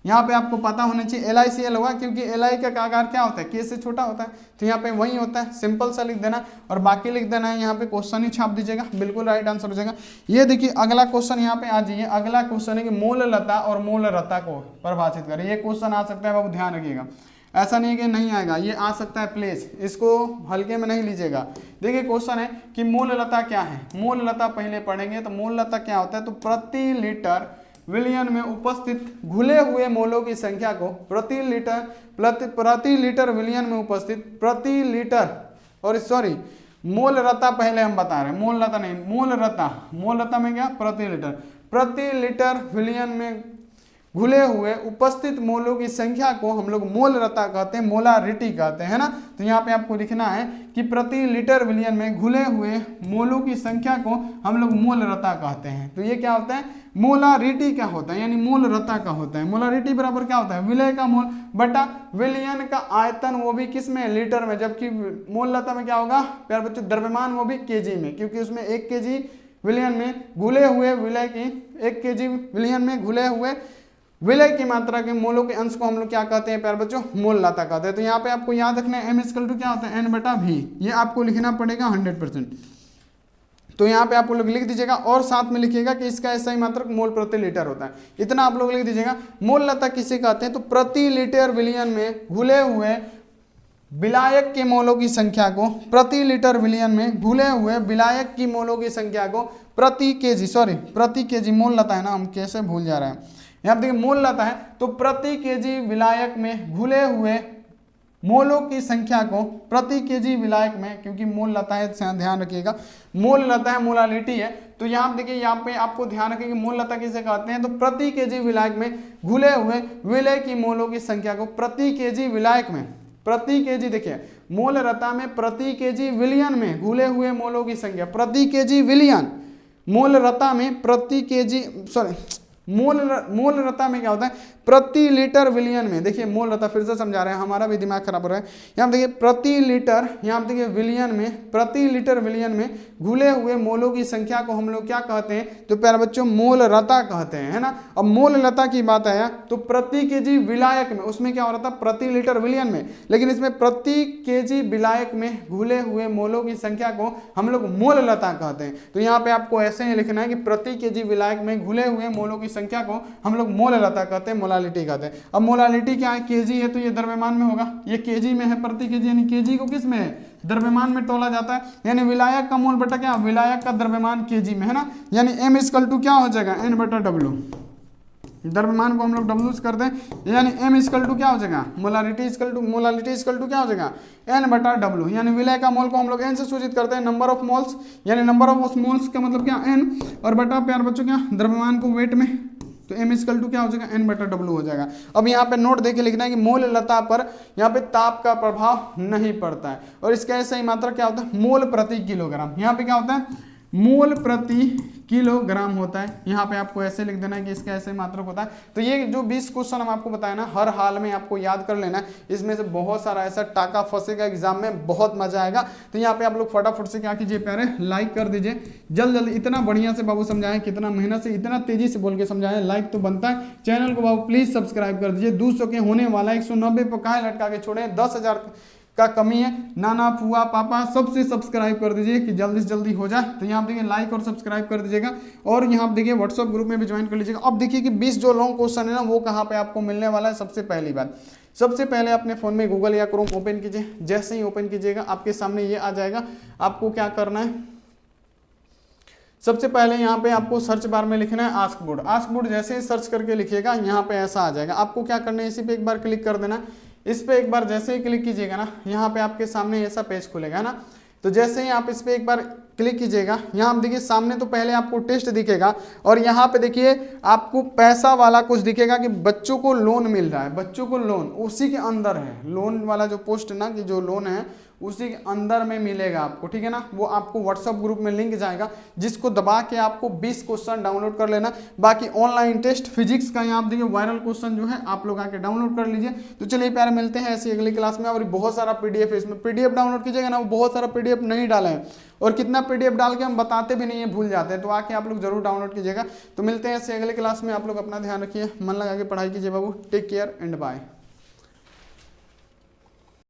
Speaker 1: यहाँ पे आपको पता होना चाहिए LiCl होगा क्योंकि Li का आकार क्या होता है, K से छोटा होता है। तो यहाँ पे वही होता है, सिंपल सा लिख देना और बाकी लिख देना है, यहाँ पे क्वेश्चन ही छाप दीजिएगा, बिल्कुल राइट आंसर हो जाएगा। ये देखिए अगला क्वेश्चन यहाँ पे आ जाइए। अगला क्वेश्चन है कि मूललता और मूलरता को परिभाषित करें। ये क्वेश्चन आ सकता है बाबू, ध्यान रखिएगा, ऐसा नहीं है कि नहीं आएगा, ये आ सकता है प्लीज, इसको हल्के में नहीं लीजिएगा। देखिए क्वेश्चन है कि मूललता क्या है, मूललता पहले पढ़ेंगे। तो मूललता क्या होता है, तो प्रति लीटर विलयन में उपस्थित घुले हुए मोलों की संख्या को प्रति लीटर विलयन में उपस्थित प्रति लीटर, और सॉरी मूलरता पहले हम बता रहे हैं, मूललता नहीं, मूलरता में क्या, प्रति लीटर विलयन में घुले हुए उपस्थित मोलों की संख्या को हम लोग मोलरता कहते हैं, मोलारिटी कहते हैं, है ना। तो यहाँ पे आपको लिखना है कि प्रति लीटर विलयन में घुले हुए मोलों की संख्या को हम लोग मोलरता कहते हैं। तो ये क्या होता है, मोलारिटी क्या होता है, यानी मोलरता का होता है। मोलारिटी बराबर क्या होता है, विलय का मोल बटा विलयन का आयतन, वो भी किस में, लीटर में। जबकि मोलरता में क्या होगा प्यारे बच्चों, द्रव्यमान वो भी केजी में, क्योंकि उसमें 1 kg विलयन में घुले हुए विलय की 1 kg विलयन में घुले हुए विलय की मात्रा के मोलों के अंश को हम लोग क्या कहते हैं प्यारे बच्चों, मूललता कहते हैं। तो यहाँ पे आपको याद रखना है M= क्या होता है, N/V, ये आपको लिखना पड़ेगा 100%। तो यहाँ पे आप लोग लिख दीजिएगा और साथ में लिखिएगा कि इसका ऐसा ही मात्रक मोल प्रति लीटर होता है, इतना आप लोग लिख दीजिएगा। मूललता किसे कहते हैं, तो प्रति लीटर विलयन में घुले हुए विलायक के मोलों की संख्या को, प्रति लीटर विलयन में घुले हुए विलायक की मोलों की संख्या को प्रति केजी मूललता है ना, हम कैसे भूल जा रहे हैं। यहाँ देखिए मूललता है तो प्रति केजी विलायक में घुले हुए मोलों की संख्या को प्रति केजी विलायक में, क्योंकि मूललता है ध्यान रखिएगा, मूललता है मोलालिटी है। तो यहाँ देखिए यहाँ पे आपको ध्यान रखिए मूललता किसे कहते हैं, तो प्रति केजी विलायक में घुले हुए विलय की मोलों की संख्या को प्रति केजी विलायक में, प्रति केजी देखिए मूललता में प्रति केजी विलयन में घुले हुए मोलों की संख्या, प्रति केजी विलयन, मूललता में प्रति केजी मोलरता में क्या होता है, प्रति लीटर विलियन में। देखिए मोलरता फिर से समझा रहे हैं, हमारा भी दिमाग खराब हो रहा है। यहाँ देखिए प्रति लीटर, यहाँ देखिए विलियन में, प्रति लीटर विलियन में घुले हुए मोलों की संख्या को हम लोग क्या कहते हैं, तो प्यारे बच्चों मोलरता कहते हैं, है ना। अब मोलरता की बात आया तो प्रति केजी विलायक में, उसमें क्या हो रहा था प्रति लीटर विलियन में, लेकिन इसमें प्रति केजी विलायक में घुले हुए मोलों की संख्या को हम लोग मोलरता कहते हैं। तो यहाँ पे आपको ऐसे ही लिखना है कि प्रति केजी विलायक में घुले हुए मोलों की संख्या को हम लोग मोलरता कहते हैं, मोलालिटी कहते हैं। अब मोलालिटी क्या है, केजी है तो ये द्रव्यमान में होगा, ये केजी में है प्रति केजी, यानी केजी को किस में है, द्रव्यमान में तोला जाता है, यानी विलायक का मोल बटा क्या, विलायक का द्रव्यमान केजी में, है ना। यानी m इक्वल टू क्या हो जाएगा, n बटा w, द्रव्यमान को हम लोग w कर दें, यानी m इक्वल टू क्या हो जाएगा, मोलालिटी इक्वल टू क्या हो जाएगा, n बटा w, यानी विलय का मोल को हम लोग n से सूचित करते हैं, नंबर ऑफ मोल्स, यानी नंबर ऑफ मोल्स का मतलब क्या n, और बटा प्यार बच्चों क्या, द्रव्यमान को वेट में, तो m इक्वल टू क्या हो जाएगा, n बटा w हो जाएगा। अब यहाँ पे नोट देके लिखना है कि मोललता पर यहाँ पे ताप का प्रभाव नहीं पड़ता है, और इसका ऐसा ही मात्रा क्या होता है, मोल प्रति किलोग्राम। यहाँ पे क्या होता है, मोल प्रति किलोग्राम होता है। यहाँ पे आपको ऐसे लिख देना है कि इसका ऐसे मात्रक होता है। तो ये जो 20 क्वेश्चन हम आपको बताया ना, हर हाल में आपको याद कर लेना है, इसमें से बहुत सारा ऐसा टाका फंसेगा एग्जाम में, बहुत मजा आएगा। तो यहाँ पे आप लोग फटाफट से क्या कीजिए प्यारे, लाइक कर दीजिए जल्द, इतना बढ़िया से बाबू समझाएं, कितना मेहनत से, इतना तेजी से बोल के समझाएं, लाइक तो बनता है। चैनल को बाबू प्लीज सब्सक्राइब कर दीजिए, 200 के होने वाला, 190 पर काहे लटका के छोड़े, 10,000 का कमी है, नाना फुआ पापा सबसे सब्सक्राइब कर दीजिए कि जल्दी से जल्दी हो जाए। तो यहाँ देखिए लाइक और सब्सक्राइब कर दीजिएगा, और यहाँ देखिए व्हाट्सएप ग्रुप में भी ज्वाइन कर लीजिएगा। अब देखिए कि 20 जो लॉन्ग क्वेश्चन है ना, वो कहाँ पे आपको मिलने वाला है। सबसे पहली बात, सबसे पहले अपने फोन में गूगल या क्रोम ओपन कीजिए, जैसे ही ओपन कीजिएगा आपके सामने ये आ जाएगा। आपको क्या करना है, सबसे पहले यहाँ पे आपको सर्च बार में लिखना है आस्क बोर्ड। आस्क बोर्ड जैसे ही सर्च करके लिखिएगा, यहाँ पे ऐसा आ जाएगा। आपको क्या करना है, इसी पे एक बार क्लिक कर देना। इस पे एक बार जैसे ही क्लिक कीजिएगा ना, यहाँ पे आपके सामने ऐसा पेज खुलेगा ना। तो जैसे ही आप इस पे एक बार क्लिक कीजिएगा, यहाँ आप देखिए सामने तो पहले आपको टेस्ट दिखेगा, और यहाँ पे देखिए आपको पैसा वाला कुछ दिखेगा कि बच्चों को लोन मिल रहा है, बच्चों को लोन, उसी के अंदर है लोन वाला जो पोस्ट ना, कि जो लोन है उसी के अंदर में मिलेगा आपको, ठीक है ना। वो आपको व्हाट्सएप ग्रुप में लिंक जाएगा, जिसको दबा के आपको 20 क्वेश्चन डाउनलोड कर लेना। बाकी ऑनलाइन टेस्ट फिजिक्स का यहाँ आप देखिए वायरल क्वेश्चन जो है आप लोग आके डाउनलोड कर लीजिए। तो चलिए प्यारे, मिलते हैं ऐसी अगली क्लास में। और बहुत सारा पीडीएफ है, इसमें पीडीएफ डाउनलोड कीजिएगा ना, वो बहुत सारा पीडीएफ नहीं डाले हैं, और कितना पीडीएफ डाल के हम बताते भी नहीं है, भूल जाते हैं। तो आके आप लोग जरूर डाउनलोड कीजिएगा। तो मिलते हैं ऐसे अगले क्लास में, आप लोग अपना ध्यान रखिए, मन लगा के पढ़ाई कीजिए बाबू। Take care and bye.